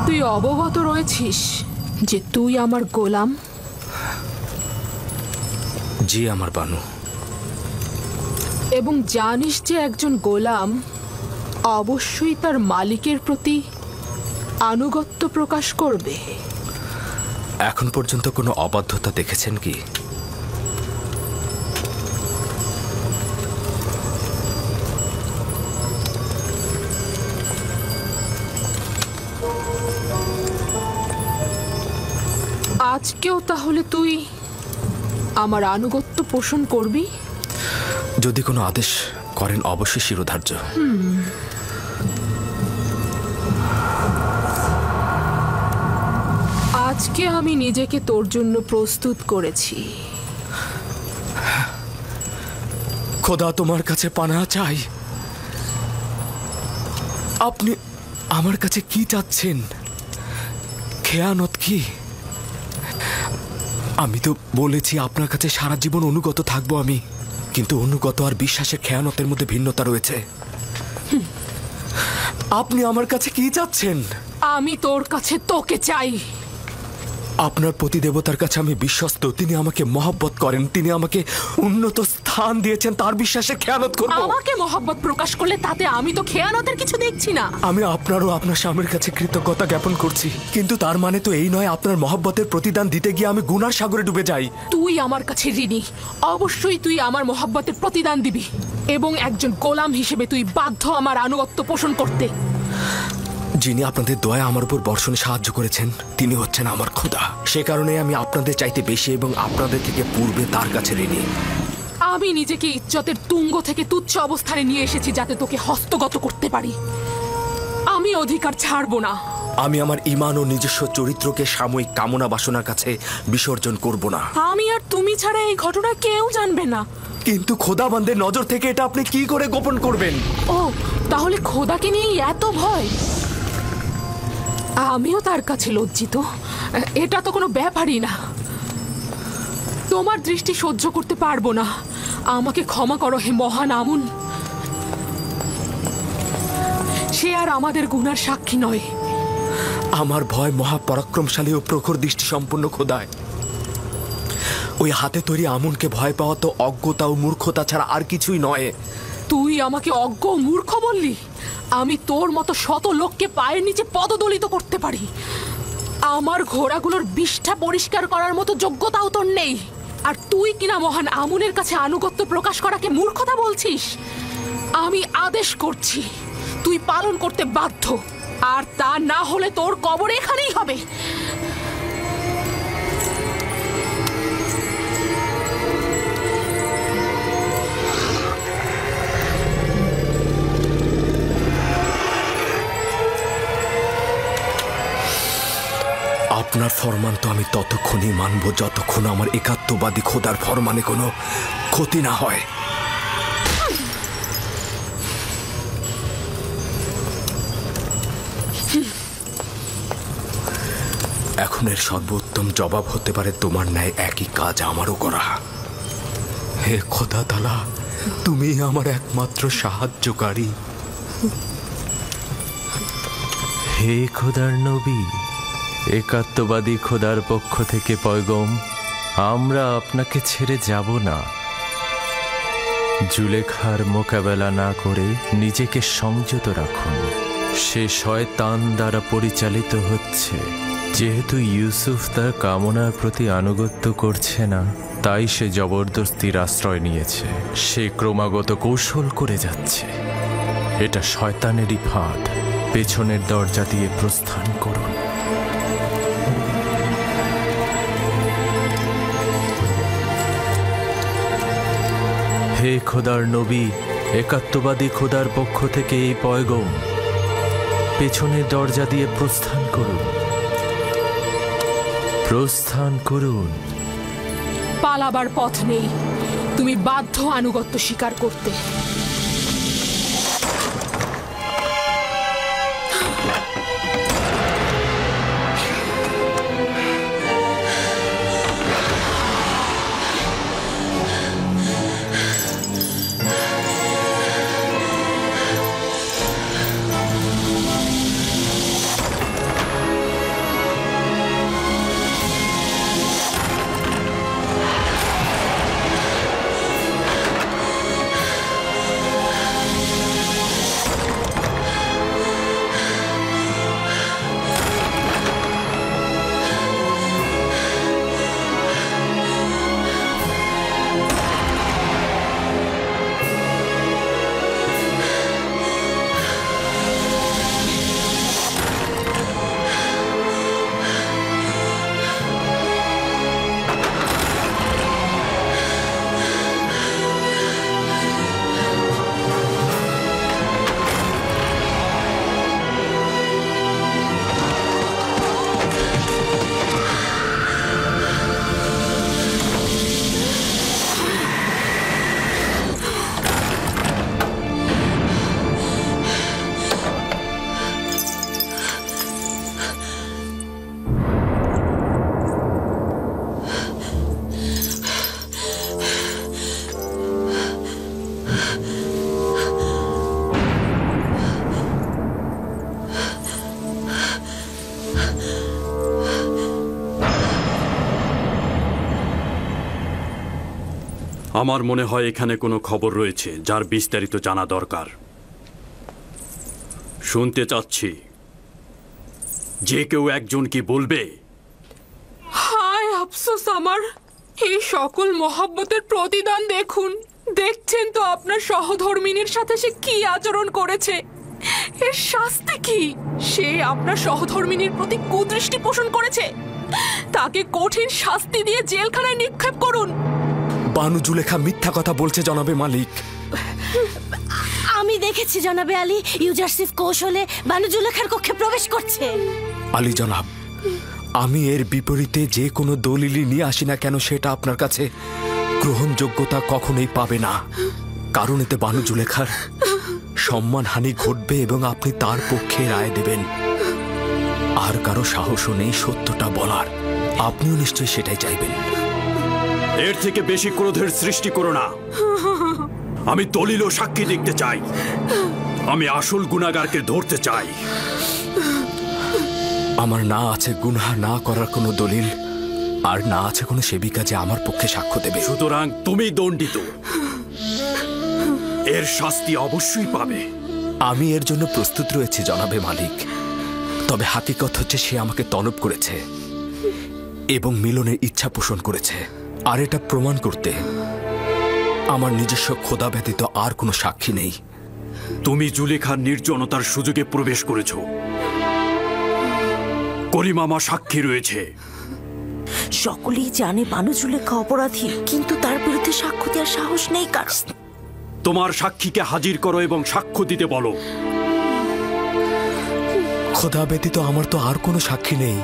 তুই অবগত রয়েছিস যে তুই আমার গোলাম? জি আমার বানু। এবং জানিস যে একজন গোলাম অবশ্যই তার মালিকের প্রতি আনুগত্য প্রকাশ করবে। এখন পর্যন্ত কোনো অবাধ্যতা দেখেছেন কি? আজকেও তাহলে তুই আমার আনুগত্য পোষণ করবি? যদি কোনো আদেশ করেন অবশ্যই শিরোধার্য। আজকে আমি নিজেকে তোর জন্য প্রস্তুত করেছি। খোদা, তোমার কাছে পানা চাই। আপনি আমার কাছে কি চাচ্ছেন? খেয়ানত কি? আমি তো বলেছি আপনার কাছে সারা জীবন অনুগত থাকবো আমি, কিন্তু অনুগত আর বিশ্বাসের খেয়ানতের মধ্যে ভিন্নতা রয়েছে। আপনি আমার কাছে কি চাচ্ছেন? আমি তোর কাছে তোকে চাই। আপনার প্রতিদেবতার কাছে আমি বিশ্বস্ত। তিনি আমাকে মহব্বত করেন, তিনি আমাকে উন্নত স্থান দিয়েছেন। তার বিশ্বাসে খেয়ানত করব? আমাকে মহব্বত প্রকাশ করলে তাতে আমি তো খেয়ানতের কিছু দেখছি না। আমি আপনারও আপনার স্বামীর কাছে কৃতজ্ঞতা জ্ঞাপন করছি, কিন্তু তার মানে তো এই নয় আপনার মহব্বতের প্রতিদান দিতে গিয়ে আমি গুনার সাগরে ডুবে যাই। তুই আমার কাছে ঋণী, অবশ্যই তুই আমার মহব্বতের প্রতিদান দিবি, এবং একজন গোলাম হিসেবে তুই বাধ্য আমার আনুগত্য পোষণ করতে। যিনি আপনাদের দয়া আমার উপর বর্ষণে সাহায্য করেছেন তিনি হচ্ছেন আমার খোদা। সে কারণে আমি আপনাদের চাইতে বেশি এবং আপনাদের থেকে পূর্বে তার কাছে ঋণী। আমি নিজেকে ইজ্জতের তুঙ্গ থেকে তুচ্ছ অবস্থানে নিয়ে এসেছি যাতে তোকে হস্তগত করতে পারি। আমি অধিকার ছাড়বো না। আমি আমার ঈমান ও নিজস্ব চরিত্রকে সাময়িক কামনা বাসনার কাছে বিসর্জন করব না। আমি আর তুমি ছাড়া এই ঘটনা কেউ জানবে না। কিন্তু খোদাবন্দের নজর থেকে এটা আপনি কি করে গোপন করবেন? ও, তাহলে খোদাকে নিয়ে এত ভয়? আমিও তার কাছে লজ্জিত। এটা তো কোনো ব্যাপারই না। তোমার দৃষ্টি সহ্য করতে পারবো না। আমাকে ক্ষমা করো হে মহান আমুন। সে আর আমাদের গুনার সাক্ষী নয়। আমার ভয় মহাপরাক্রমশালী ও প্রখর দৃষ্টি সম্পন্ন খোদায়। ওই হাতে তৈরি আমুনকে ভয় পাওয়া তো অজ্ঞতা ও মূর্খতা ছাড়া আর কিছুই নয়। তুই আমাকে অজ্ঞ মূর্খ বললি? আমি তোর মতো শত লোককে পায়ের নিচে পদদলিত করতে পারি। আমার ঘোড়াগুলোর বিষ্ঠা পরিষ্কার করার মতো যোগ্যতাও তোর নেই, আর তুই কিনা মহান আমুনের কাছে আনুগত্য প্রকাশ করাকে মূর্খতা বলছিস। আমি আদেশ করছি, তুই পালন করতে বাধ্য, আর তা না হলে তোর কবর এখানেই হবে। আপনার ফরমান তো আমি ততক্ষণই মানব যতক্ষণ আমার একাত্মবাদী খোদার ফরমানে কোনো ক্ষতি না হয়। এখন এর সর্বোত্তম জবাব হতে পারে তোমার ন্যায় একই কাজ আমারও করা। হে খোদা তাআলা, তুমি আমার একমাত্র সাহায্যকারী। হে খোদার নবী, একাত্মবাদী খোদার পক্ষ থেকে পয়গম, আমরা আপনাকে ছেড়ে যাব না। জুলেখার মোকাবেলা না করে নিজেকে সংযত রাখুন। সে শয়তান দ্বারা পরিচালিত হচ্ছে। যেহেতু ইউসুফ তার কামনার প্রতি আনুগত্য করছে না, তাই সে জবরদস্তির আশ্রয় নিয়েছে। সে ক্রমাগত কৌশল করে যাচ্ছে। এটা শয়তানেরই ফাঁদ। পেছনের দরজা দিয়ে প্রস্থান করুন। হে খোদার নবী, একাত্মবাদী খোদার পক্ষ থেকে এই পয়গম, পেছনের দরজা দিয়ে প্রস্থান করুন। প্রস্থান করুন। পালাবার পথ নেই। তুমি বাধ্য আনুগত্য স্বীকার করতে। আমার মনে হয় এখানে কোনো খবর রয়েছে যার বিস্তারিত জানা দরকার। শুনতে চাচ্ছি, যে কেউ একজন কি বলবে? হায় আফসোস আমার, এই সকল মহব্বতের প্রতিদান দেখুন। দেখছেন তো আপনার সহধর্মিনীর সাথে সে কি আচরণ করেছে। এর শাস্তি কি? সে আপনার সহধর্মিনীর প্রতি কুদৃষ্টি পোষণ করেছে। তাকে কঠিন শাস্তি দিয়ে জেলখানায় নিক্ষেপ করুন। বানু জুলেখা মিথ্যা কথা বলছে জনাবে মালিক। আমি দেখেছি জনাবে আলী, ইউজারসিফ কৌশলে বানু জুলেখার কক্ষে প্রবেশ করছে। আলী জনাব, আমি এর বিপরীতে যে কোনো দলিলই নিয়ে আসি না কেন সেটা আপনার কাছে গ্রহণযোগ্যতা কখনোই পাবে না। কারণ এতে বানু জুলেখার সম্মানহানি ঘটবে এবং আপনি তার পক্ষে রায় দেবেন। আর কারো সাহসও নেই সত্যটা বলার। আপনিও নিশ্চয়ই সেটাই চাইবেন। এর থেকে বেশি ক্রোধের সৃষ্টি করো না। আমি দলিল ও সাক্ষী দেখতে চাই। আমি আসল গুনাহগারকে ধরতে চাই। আমার না আছে গুনাহ না করার কোনো দলিল, আর না আছে কোনো সেবিকা যে আমার পক্ষে সাক্ষ্য দেবে। সুতরাং তুমি দণ্ডিত। এর শাস্তি অবশ্যই পাবে। আমি এর জন্য প্রস্তুত রয়েছি জনাবে মালিক। তবে হাকিকত হচ্ছে সে আমাকে তলব করেছে এবং মিলনের ইচ্ছা পোষণ করেছে। আর এটা প্রমাণ করতে আমার নিজস্ব খোদা ব্যতীত আর কোনো সাক্ষী নেই। তুমি জুলেখার নির্জনতার সুযোগে প্রবেশ করেছ। করিমামা সাক্ষী রয়েছে। সকলেই জানে বানু জুলেখা অপরাধী, কিন্তু তার বিরুদ্ধে সাক্ষ্য দেওয়ার সাহস নেই কার। তোমার সাক্ষীকে হাজির করো এবং সাক্ষ্য দিতে বলো। খোদা ব্যতীত আমার তো আর কোনো সাক্ষী নেই।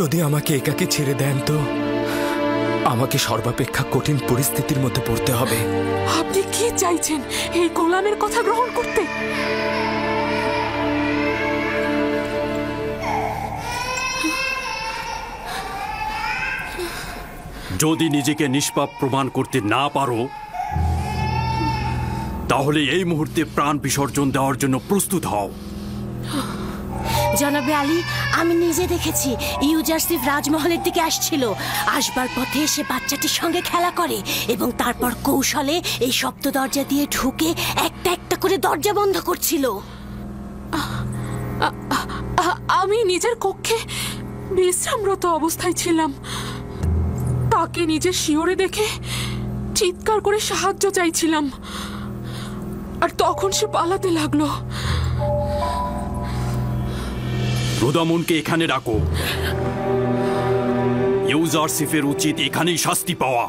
যদি আমাকে একাকে ছেড়ে দেন তো আমাকে সর্বাপেক্ষা কঠিন পরিস্থিতির মধ্যে পড়তে হবে। আপনি কি চাইছেন, এই গোলামের কথা গ্রহণ করতে? যদি নিজেকে নিষ্পাপ প্রমাণ করতে না পারো তাহলে এই মুহূর্তে প্রাণ বিসর্জন দেওয়ার জন্য প্রস্তুত হও। জনাবে আলী, আমি নিজে দেখেছি ইউজারসিফ রাজমহলের দিকে আসছিল। আসবার পথে সে বাচ্চাটির সঙ্গে খেলা করে এবং তারপর কৌশলে এই সপ্ত দরজা দিয়ে ঢুকে একটা একটা করে দরজা বন্ধ করছিল। আমি নিজের কক্ষে বিশ্রামরত অবস্থায় ছিলাম। তাকে নিজের শিয়রে দেখে চিৎকার করে সাহায্য চাইছিলাম, আর তখন সে পালাতে লাগলো। রুদামুনকে এখানে রাখো। ইউজারসিফের উচিত এখানেই শাস্তি পাওয়া।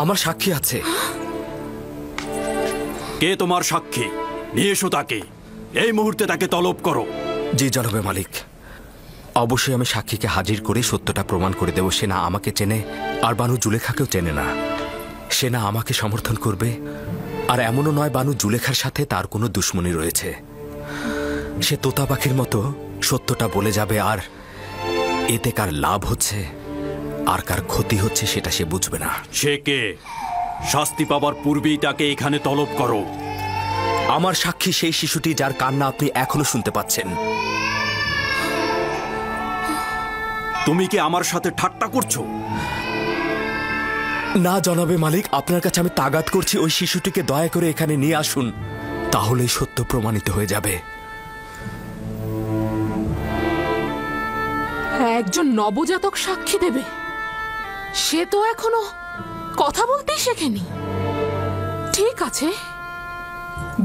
আমার সাক্ষী আছে। কে তোমার সাক্ষী? নিয়ে এসো তাকে। এই মুহূর্তে তাকে তলব করো। জি জনাবে মালিক, অবশ্যই আমি সাক্ষীকে হাজির করে সত্যটা প্রমাণ করে দেব। সে না আমাকে চেনে, আর বানু জুলেখাকেও চেনে না। সে না আমাকে সমর্থন করবে, আর এমনও নয় বানু জুলেখার সাথে তার কোনো দুশ্মনী রয়েছে। সে তোতা পাখির মতো সত্যটা বলে যাবে, আর এতে কার লাভ হচ্ছে আর কার ক্ষতি হচ্ছে সেটা সে বুঝবে না। সে কে? শাস্তি পাবার পূর্বেই তাকে এখানে তলব করো। আমার সাক্ষী সেই শিশুটি যার কান্না আপনি এখনো শুনতে পাচ্ছেন। তুমি কি আমার সাথে ঠাট্টা করছো? না জনাবে মালিক, আপনার কাছে আমি তাগাদ করছি ওই শিশুটিকে দয়া করে এখানে নিয়ে আসুন, তাহলেই সত্য প্রমাণিত হয়ে যাবে। একজন নবজাতক সাক্ষী দেবে? সে তো এখনো কথা বলতেই শেখেনি। ঠিক আছে,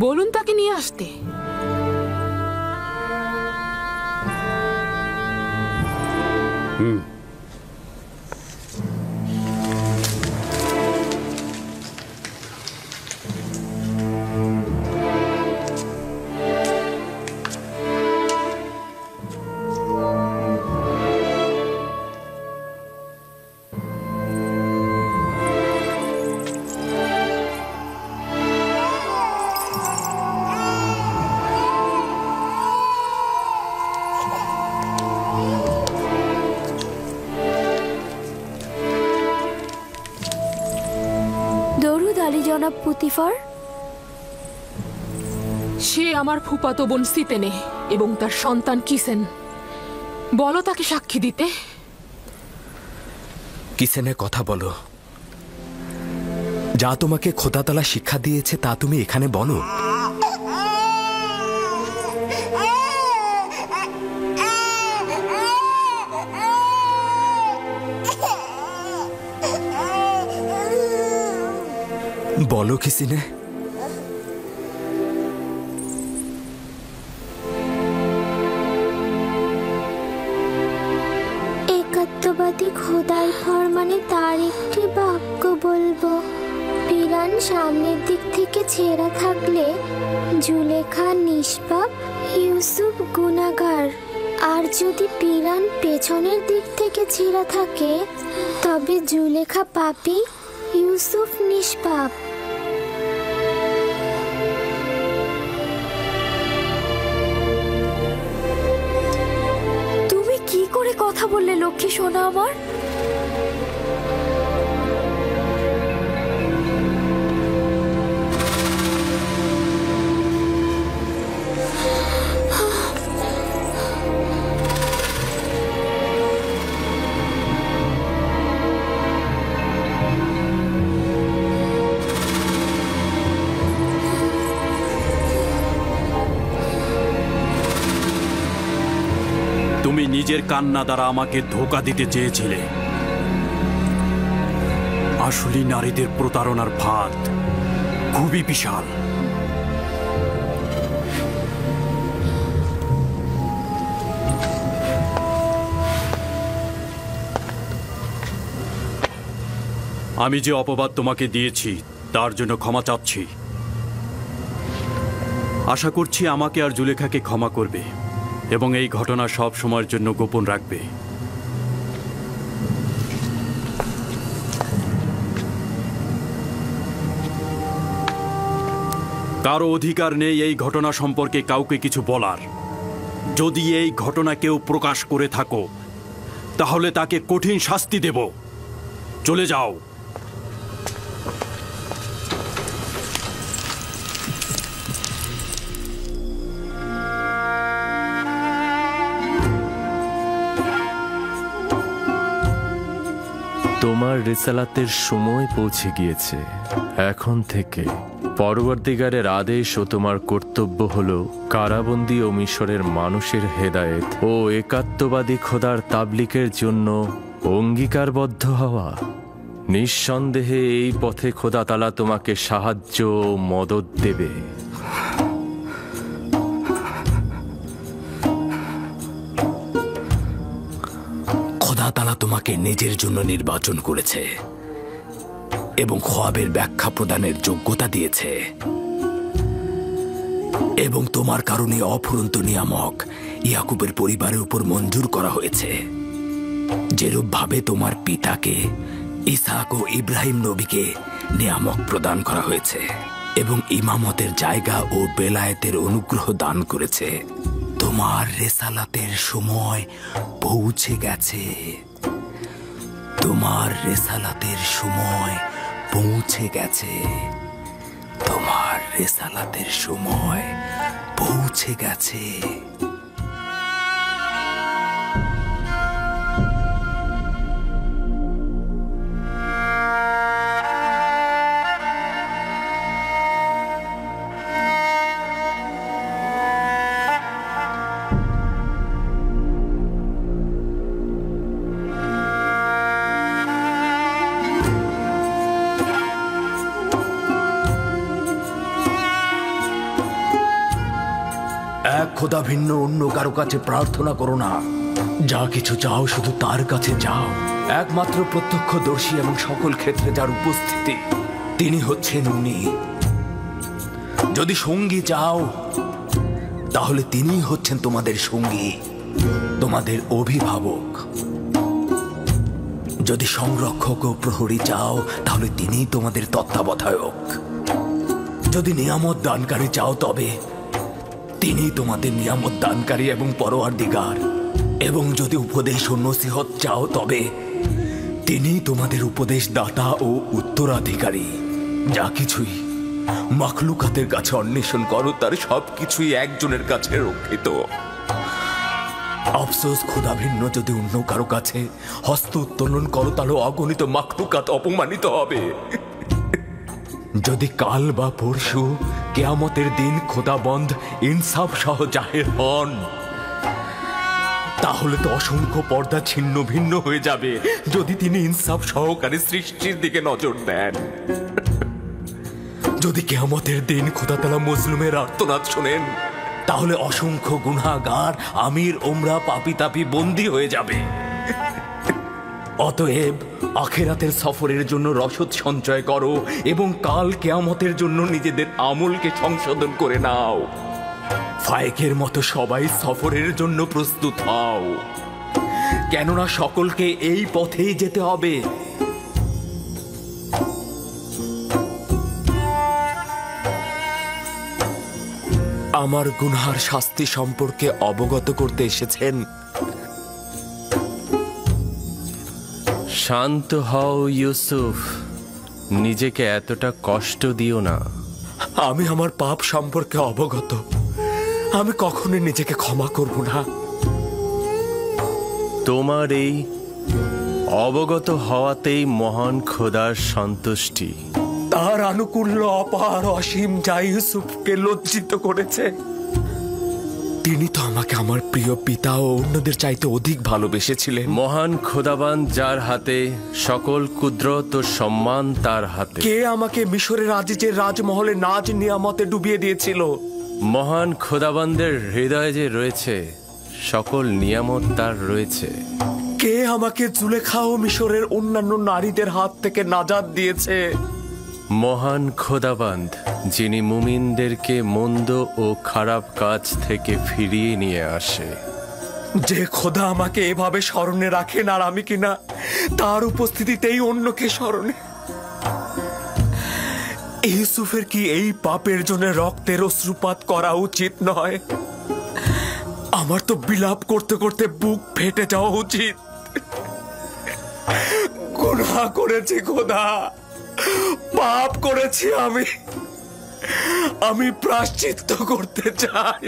বলুন তাকে নিয়ে আসতে। দরুদ আলী জনাব পুতিফার। সে আমার ফুফাতো বোন সিতেনে এবং তার সন্তান কিসেন। বলো তাকে সাক্ষী দিতে। কিসেনের কথা বলো। যা তোমাকে খোদা তাআলা শিক্ষা দিয়েছে তা তুমি এখানে বলো। বলো কিসিনে। একাত্মবাদী খোদার ফরমানে তার একটি বাক্য বলবো। পিরান সামনের দিক থেকে ছেঁড়া থাকলে জুলেখা নিষ্পাপ, ইউসুফ গুনাহগার। আর যদি পিরান পেছনের দিক থেকে ছেঁড়া থাকে তবে জুলেখা পাপী, ইউসুফ নিষ্পাপ। তুমি কি করে কথা বললে লক্ষ্মী সোনা আমার? তুমি নিজের কান্না দ্বারা আমাকে ধোঁকা দিতে চেয়েছিলে। আসলে নারীদের প্রতারণার ফাঁদ খুবই বিশাল। আমি যে অপবাদ তোমাকে দিয়েছি তার জন্য ক্ষমা চাচ্ছি। আশা করছি আমাকে আর জুলেখাকে ক্ষমা করবে এবং এই ঘটনা সব সময়ের জন্য গোপন রাখবে। কারো অধিকার নেই এই ঘটনা সম্পর্কে কাউকে কিছু বলার। যদি এই ঘটনা কেউ প্রকাশ করে থাকো তাহলে তাকে কঠিন শাস্তি দেব। চলে যাও। তোমার রিসালাতের সময় পৌঁছে গিয়েছে। এখন থেকে পরবর্তীকারের আদেশ ও তোমার কর্তব্য হলো কারাবন্দী ও মিশরের মানুষের হেদায়েত ও একাত্মবাদী খোদার তাবলিকের জন্য অঙ্গীকারবদ্ধ হওয়া। নিঃসন্দেহে এই পথে খোদা তাআলা তোমাকে সাহায্য ও মদত দেবে। খোদা তাআলা তোমাকে নিজের জন্য নির্বাচন করেছে এবং খোয়াবের ব্যাখ্যা প্রদানের যোগ্যতা দিয়েছে এবং তোমার কারণে অফুরন্ত নিয়ামক ইয়াকুবের পরিবারের উপর মঞ্জুর করা হয়েছে, যেরূপ ভাবে তোমার পিতাকে ইসহাক ও ইব্রাহিম নবীকে নিয়ামক প্রদান করা হয়েছে এবং ইমামতের জায়গা ও বেলায়েতের অনুগ্রহ দান করেছে। তোমার রেসালাতের সময় পৌঁছে গেছে। তোমার রেসালাতের সময় পৌঁছে গেছে। তোমার রেসালাতের সময় পৌঁছে গেছে। এক খোদা ভিন্ন অন্য কারো কাছে প্রার্থনা করো না। যা কিছু চাও শুধু তার কাছে যাও। একমাত্র প্রত্যক্ষদর্শী এবং সকল ক্ষেত্রে যার উপস্থিতি, তিনি হচ্ছেন উনি। যদি সঙ্গী চাও তাহলে তিনি হচ্ছেন তোমাদের সঙ্গী, তোমাদের অভিভাবক। যদি সংরক্ষক ও প্রহরী চাও তাহলে তিনি তোমাদের তত্ত্বাবধায়ক। যদি নিয়ামত দানকারী চাও তবে তিনি তোমাদের নিয়ামত দানকারী এবং পরওয়ারদিগার। এবং যদি উপদেশ ও নসিহত চাও তবে তিনি তোমাদের উপদেশ দাতা ও উত্তরাধিকারী। যা কিছুই মাখলুকাতের কাছে অন্বেষণ করো তার সবকিছুই একজনের কাছে রক্ষিত। আফসোস খোদা ভিন্ন যদি অন্য কারো কাছে হস্ত উত্তোলন করো তাহলে অগণিত মাখলুকাত অপমানিত হবে। যদি কাল বা পরশু কিয়ামতের দিন খোদাবন্ধ ইনসাফ সহ জাহির হন তাহলে তো অসংখ্য পর্দা ছিন্ন ভিন্ন হয়ে যাবে যদি তিনি ইনসাফ সহকারে সৃষ্টির দিকে নজর দেন। যদি কিয়ামতের দিন খোদা তাআলা মজলুমের আর্তনাদ শোনেন তাহলে অসংখ্য গুনাহগার আমির ওমরা পাপী তাপী বন্দী হয়ে যাবে। অতএব আখিরাতের সফরের জন্য রসদ সঞ্চয় করো এবং কাল কিয়ামতের জন্য নিজেদের আমলকে সংশোধন করে নাও। ফায়েকের মতো সবাই সফরের জন্য প্রস্তুত হও, কেননা সকলকে এই পথেই যেতে হবে। আমার গুনহার শাস্তি সম্পর্কে অবগত করতে এসেছেন। শান্ত হও ইউসুফ, নিজেকে এতটা কষ্ট দিও না। আমি আমার পাপ সম্পর্কে অবগত, আমি কখনোই নিজেকে ক্ষমা করব না। তোমার এই অবগত হওয়াতেই মহান খোদার সন্তুষ্টি। তার আনুকূল্য অপার অসীম যা ইউসুফকে লজ্জিত করেছে। তিনি তো আমাকে আমার প্রিয় পিতা ও অন্যদের চাইতে অধিক ভালোবেসেছিলেন। মহান খোদাবান যার হাতে সকল কুদরত ও সম্মান তার হাতে। কে আমাকে মিশরের আজিজের রাজমহলে নাজ নিয়ামতে ডুবিয়ে দিয়েছিল? মহান খোদাবানদের হৃদয়ে যে রয়েছে সকল নিয়ামত তার রয়েছে। কে আমাকে জুলেখা ও মিশরের অন্যান্য নারীদের হাত থেকে নাজাত দিয়েছে? মহান খোদাবান্দ যিনি মুমিনদেরকে মন্দ ও খারাপ কাজ থেকে ফিরিয়ে নিয়ে আসে। যে খোদা আমাকে এভাবে স্মরণে রাখেন আর আমি কিনা তার উপস্থিতিতেই অন্যকে স্মরণে। ইউসুফের কি এই পাপের জন্য রক্তের অশ্রুপাত করা উচিত নয়? আমার তো বিলাপ করতে করতে বুক ফেটে যাওয়া উচিত। গুনাহ করেছি খোদা, পাপ করেছি আমি প্রায়শ্চিত্ত করতে চাই।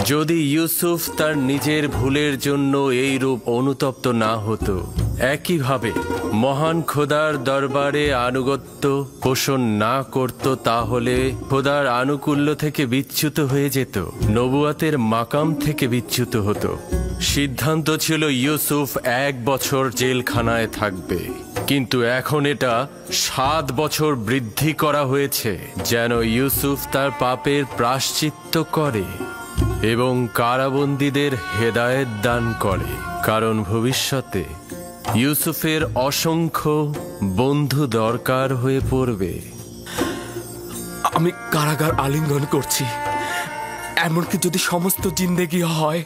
যদি ইউসুফ তার নিজের ভুলের জন্য এই রূপ অনুতপ্ত না হতো, একইভাবে মহান খোদার দরবারে আনুগত্য পোষণ না করত, তাহলে খোদার আনুকূল্য থেকে বিচ্যুত হয়ে যেত, নবুয়াতের মাকাম থেকে বিচ্যুত হতো। সিদ্ধান্ত ছিল ইউসুফ 1 বছর জেলখানায় থাকবে, কিন্তু এখন এটা 7 বছর বৃদ্ধি করা হয়েছে যেন ইউসুফ তার পাপের প্রায়শ্চিত্ত করে এবং কারাবন্দীদের হেদায়েত দান করে, কারণ ভবিষ্যতে ইউসুফের অসংখ্য বন্ধু দরকার হয়ে পড়বে। আমি কারাগার আলিঙ্গন করছি, এমনকি যদি সমস্ত জিন্দেগি হয়।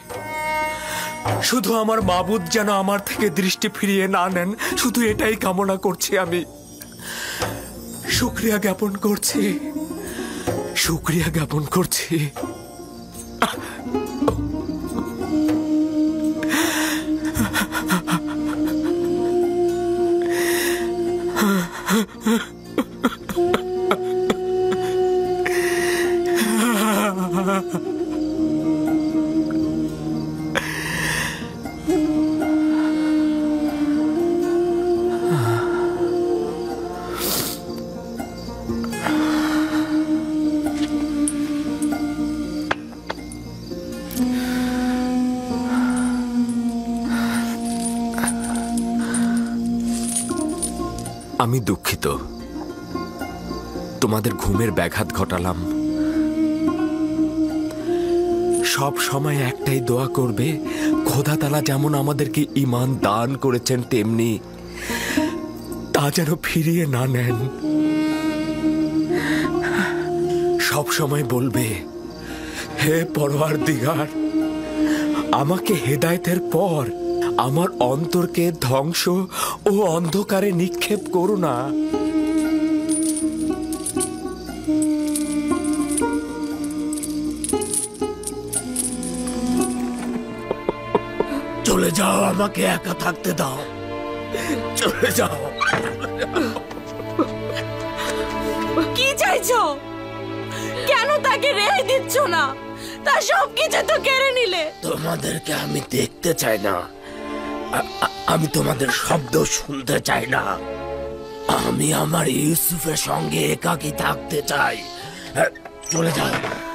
শুধু আমার মাবুদ যেন আমার থেকে দৃষ্টি ফিরিয়ে না নেন, শুধু এটাই কামনা করছি। আমি শুকরিয়া জ্ঞাপন করছি, শুকরিয়া জ্ঞাপন করছি। আমি দুঃখিত, তোমাদের ঘুমের ব্যাঘাত ঘটালাম। সব সময় একটাই দোয়া করবে, খোদা তাআলা যেমন আমাদেরকে ঈমান দান করেছেন তেমনি তা যেন ফিরিয়ে না নেন। সব সময় বলবে, হে পরওয়ারদিগার, আমাকে হেদায়েতের পর আমার অন্তরকে ধ্বংস ও অন্ধকারে নিক্ষেপ করো না। চলে যাও, আমাকে একা থাকতে দাও, চলে যাও। করেছো? কেন তাকে রেহাই দিচ্ছ না? তার সবকিছু তো কেড়ে নিলে। তোমাদেরকে আমি দেখতে চাই না, আমি তোমাদের শব্দ শুনতে চাই না। আমি আমার ইউসুফের সঙ্গে একাকী থাকতে চাই।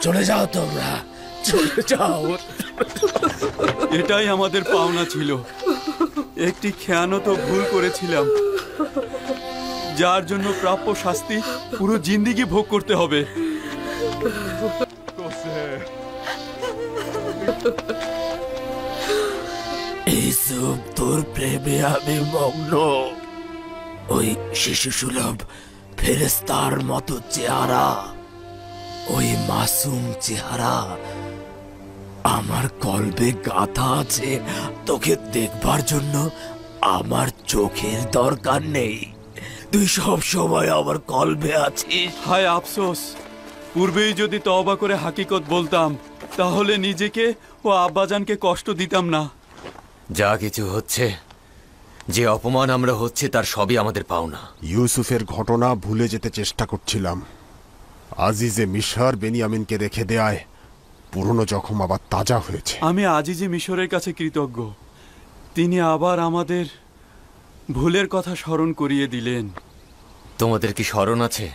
চলে যাও তোমরা, চলে যাও। এটাই আমাদের পাওনা ছিল। একটি খেয়ানত ভুল করেছিলাম, যার জন্য প্রাপ্য শাস্তি পুরো জিন্দেগি ভোগ করতে হবে। ইউসুফ, তোর প্রেমে আমি মগ্ন। ওই শিশু সুলভ ফেরেস্তার মতো চেহারা, ওই মাসুম চেহারা আমার কলবে গাথা আছে। তোকে দেখবার জন্য আমার চোখের দরকার নেই, তুই সব সময় আমার কলবে আছিস। হায় আফসোস, পূর্বেই যদি তওবা করে হাকিকত বলতাম, তাহলে নিজেকে ও আব্বাজানকে কষ্ট দিতাম না। যা কিছু হচ্ছে, যে অপমান আমরা হচ্ছে, তার সবই আমাদের পাওনা। ইউসুফের ঘটনা ভুলে যেতে চেষ্টা করছিলাম। আজিজে মিশর বেনিয়ামিনকে রেখে দেয়ায় পুরনো জখম আবার তাজা হয়েছে। আমি আজিজে মিশরের কাছে কৃতজ্ঞ, তিনি আবার আমাদের ভুলের কথা স্মরণ করিয়ে দিলেন। তোমাদের কি স্মরণ আছে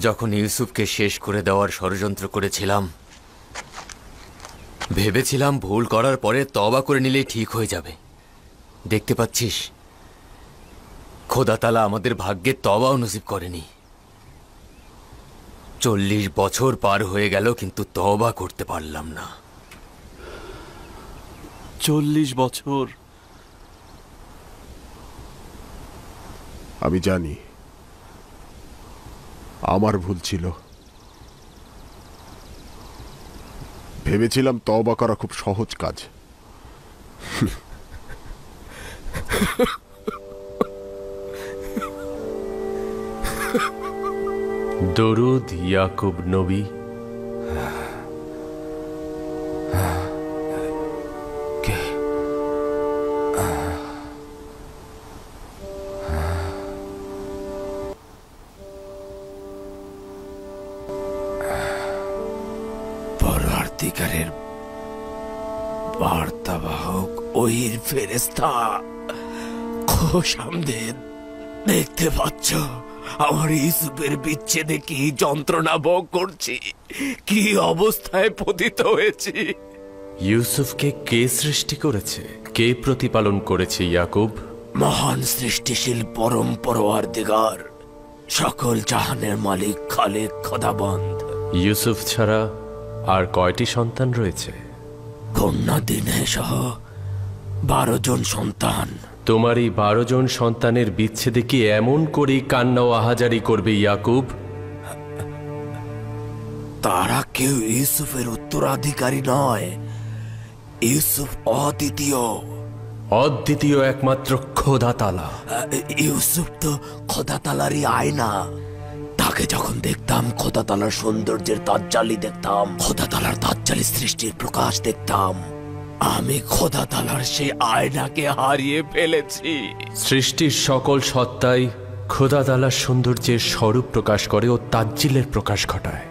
যখন ইউসুফকে শেষ করে দেওয়ার ষড়যন্ত্র করেছিলাম? ভেবেছিলাম ভুল করার পরে তওবা করে নিলেই ঠিক হয়ে যাবে। দেখতে পাচ্ছিস, খোদা তাআলা আমাদের ভাগ্যে তওবাও নসিব করেনি। 40 বছর পার হয়ে গেল, কিন্তু তওবা করতে পারলাম না। 40 বছর। আমি জানি আমার ভুল ছিল। ভেবেছিলাম তওবা করা খুব সহজ কাজ। দরুদ ইয়াকুব নবী। পরওয়ারদিগারের বার্তাবাহক ওহির ফেরেশতা, খোশামদেদ। দেখতে পাচ্ছ আমার ইউসুফের বিচ্ছেদে কি যন্ত্রণা ভোগ করছি, কি অবস্থায় পতিত হয়েছি। ইউসুফকে কে সৃষ্টি করেছে, কে প্রতিপালন করেছে ইয়াকুব? মহান সৃষ্টিশীল পরম পরওয়ারদিগার, সকল জাহানের মালিক খালিক খোদাবন্দ। ইউসুফ ছাড়া আর কয়টি সন্তান রয়েছে? কন্যা দিনে সহ 12 জন সন্তান। তোমার এই 12 জন সন্তানের বিচ্ছেদে কি এমন করেই কান্না ও আহাজারি করবে ইয়াকুব? তারা কেউ ইউসুফের উত্তরাধিকারী নয়। ইউসুফ অদ্বিতীয়, অদ্বিতীয় একমাত্র খোদা তাআলা। ইউসুফ তো খোদা তাআলারই আয়না। তাকে যখন দেখতাম খোদা তাআলার সৌন্দর্যের তাজ্জালি দেখতাম, খোদা তাআলার তাজ্জালি সৃষ্টির প্রকাশ দেখতাম। আমি খোদা তাআলার সেই আয়নাকে হারিয়ে ফেলেছি। সৃষ্টির সকল সত্তাই খোদা তাআলার সৌন্দর্যের স্বরূপ প্রকাশ করে ও তাজ্জিলের প্রকাশ ঘটায়।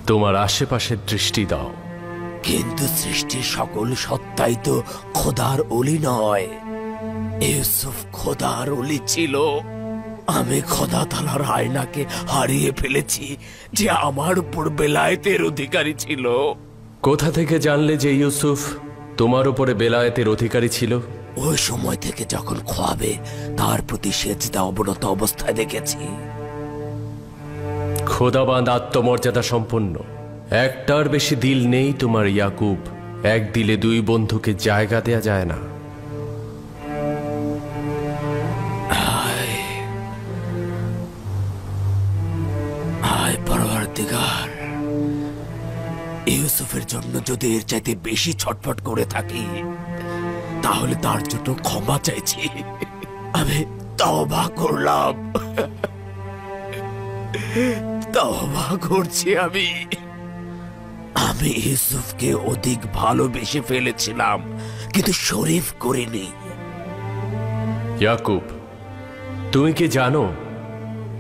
তোমার আশেপাশের দৃষ্টি দাও। কিন্তু সৃষ্টির সকল সত্তাই তো খোদার ওলি নয়। ইউসুফ খোদার ওলি ছিল। আমি খোদা তাআলার আয়নাকে হারিয়ে ফেলেছি, যে আমার উপর বেলায়েতের অধিকারী ছিল। কোথা থেকে জানলে যে ইউসুফ তোমার উপরে বেলায়েতের অধিকারী ছিল? ওই সময় থেকে যখন খোয়াবে তার প্রতি সেজদা অবনত অবস্থায় দেখেছি। খোদাবাদ আত্মমর্যাদা সম্পন্ন, একটার বেশি দিল নেই তোমার ইয়াকুব। এক দিলে 2 বন্ধুকে জায়গা দেয়া যায় না। পরওয়ারদিগার, ইউসুফের জন্য যদি এর চাইতে বেশি ছটফট করে থাকি, তাহলে তার জন্য ক্ষমা চাইছি। আমি তওবা করলাম, তওবা করছি। আমি ইউসুফকে অধিক ভালোবেসে ফেলেছিলাম, কিন্তু শরীফ করিনি। ইয়াকুব, তুমি কি জানো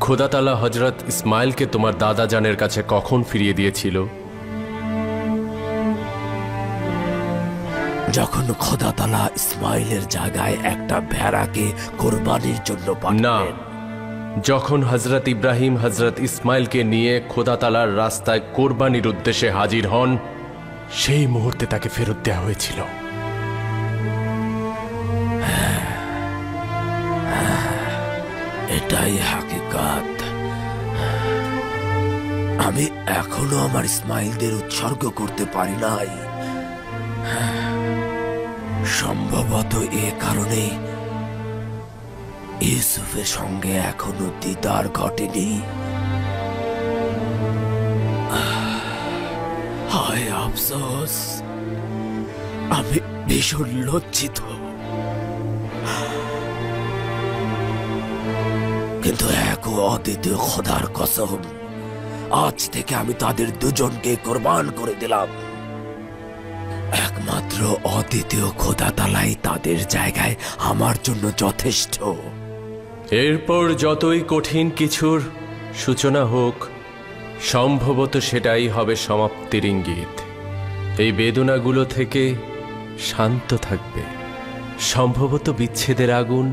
খোদাতালা হজরত ইসমাইলকে তোমার দাদা জানের কাছে কখন ফিরিয়ে দিয়েছিল? যখন খোদাতালা ইসমাইলের জায়গায় একটা ভেড়াকে কোরবানির জন্য না, যখন হজরত ইব্রাহিম হজরত ইসমাইলকে নিয়ে খোদাতালার রাস্তায় কোরবানির উদ্দেশ্যে হাজির হন, সেই মুহূর্তে তাকে ফেরত দেওয়া হয়েছিল। এটাই হাকিকাত। আমি এখনো আমার ইসমাইলদের উৎসর্গ করতে পারি নাই। সম্ভবত এ কারণে ইউসুফের সঙ্গে এখনো দিদার ঘটেনি। হায় আফসোস, আমি ভীষণ লজ্জিত। কিন্তু এক অদ্বিতীয় খোদার কসম, আজ থেকে আমি তাদের দুজনকে কোরবান করে দিলাম। একমাত্র অদ্বিতীয় খোদা তালাই তাদের জায়গায় আমার জন্য যথেষ্ট। এরপর যতই কঠিন কিছুর সূচনা হোক, সম্ভবত সেটাই হবে সমাপ্তির ইঙ্গিত। এই বেদনাগুলো থেকে শান্ত থাকবে। সম্ভবত বিচ্ছেদের আগুন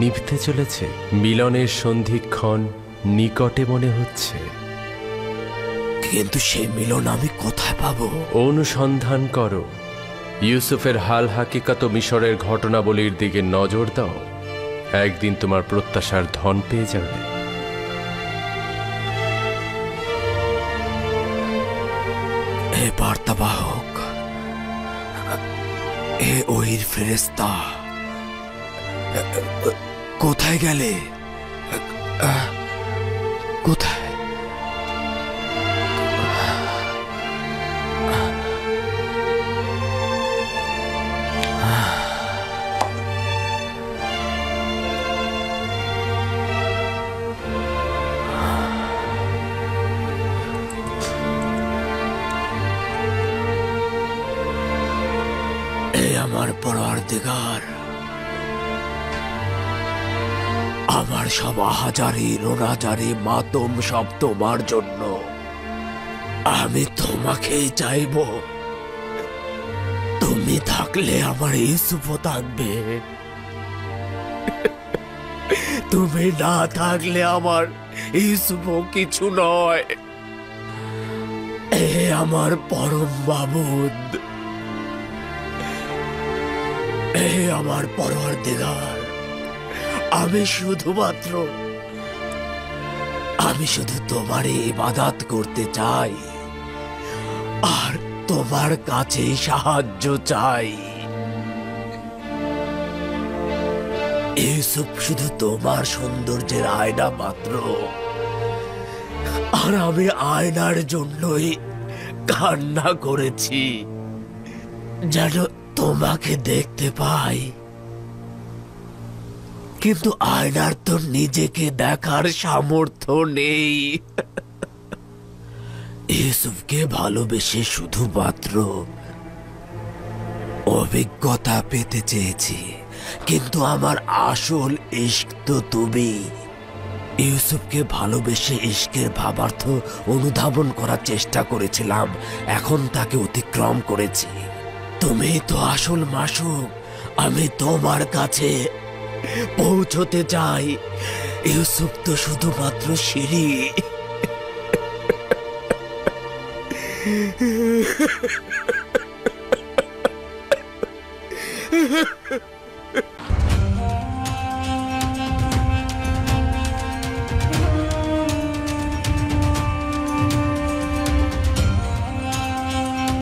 নিভতে চলেছে, মিলনের সন্ধিক্ষণ নিকটে মনে হচ্ছে। কিন্তু সেই মিলন আমি কোথায় পাবো? অনুসন্ধান করো। ইউসুফের হাল হাকিকাত মিশরের ঘটনাবলীর দিকে নজর দাও। একদিন তোমার প্রত্যাশার ধন পেয়ে যাবে। এ বার্তাবাহক, এ ওহির ফেরেশতা, কোথায় গেলে? কোথায়? আমার পরওয়ারদিগার, আমার সব আহাজারি রোনাজারি মাতম সব তোমার জন্য। আমি তোমাকেই চাইব। তুমি থাকলে আমার ইউসুফও থাকবে, তুমি না থাকলে আমার ইউসুফও কিছু নয়। এ আমার পরম মাবুদ, এ আমার পরওয়ারদিগার, আমি শুধু তোমারই ইবাদত করতে চাই আর তোমার কাছে সাহায্য চাই। ইউসুফ শুধু তোমার সৌন্দর্যের আয়না মাত্র, আর আমি আয়নার জন্যই কান্না করেছি, যেন তোমাকে দেখতে পাই। কিন্তু আয়নার তো নিজেকে দেখার সামর্থ্য নেই। ইউসুফকে ভালোবেসে শুধুমাত্র অভিজ্ঞতা পেতে চেয়েছি, কিন্তু আমার আসল ইশক তো তুমি। ইউসুফকে ভালোবেসে ইশকের ভাবার্থ অনুধাবন করার চেষ্টা করেছিলাম, এখন তাকে অতিক্রম করেছি। তুমি তো আসল মাসুক, আমি তোমার কাছে পৌঁছতে চাই। ইউসুফ তো শুধুমাত্র সিঁড়ি।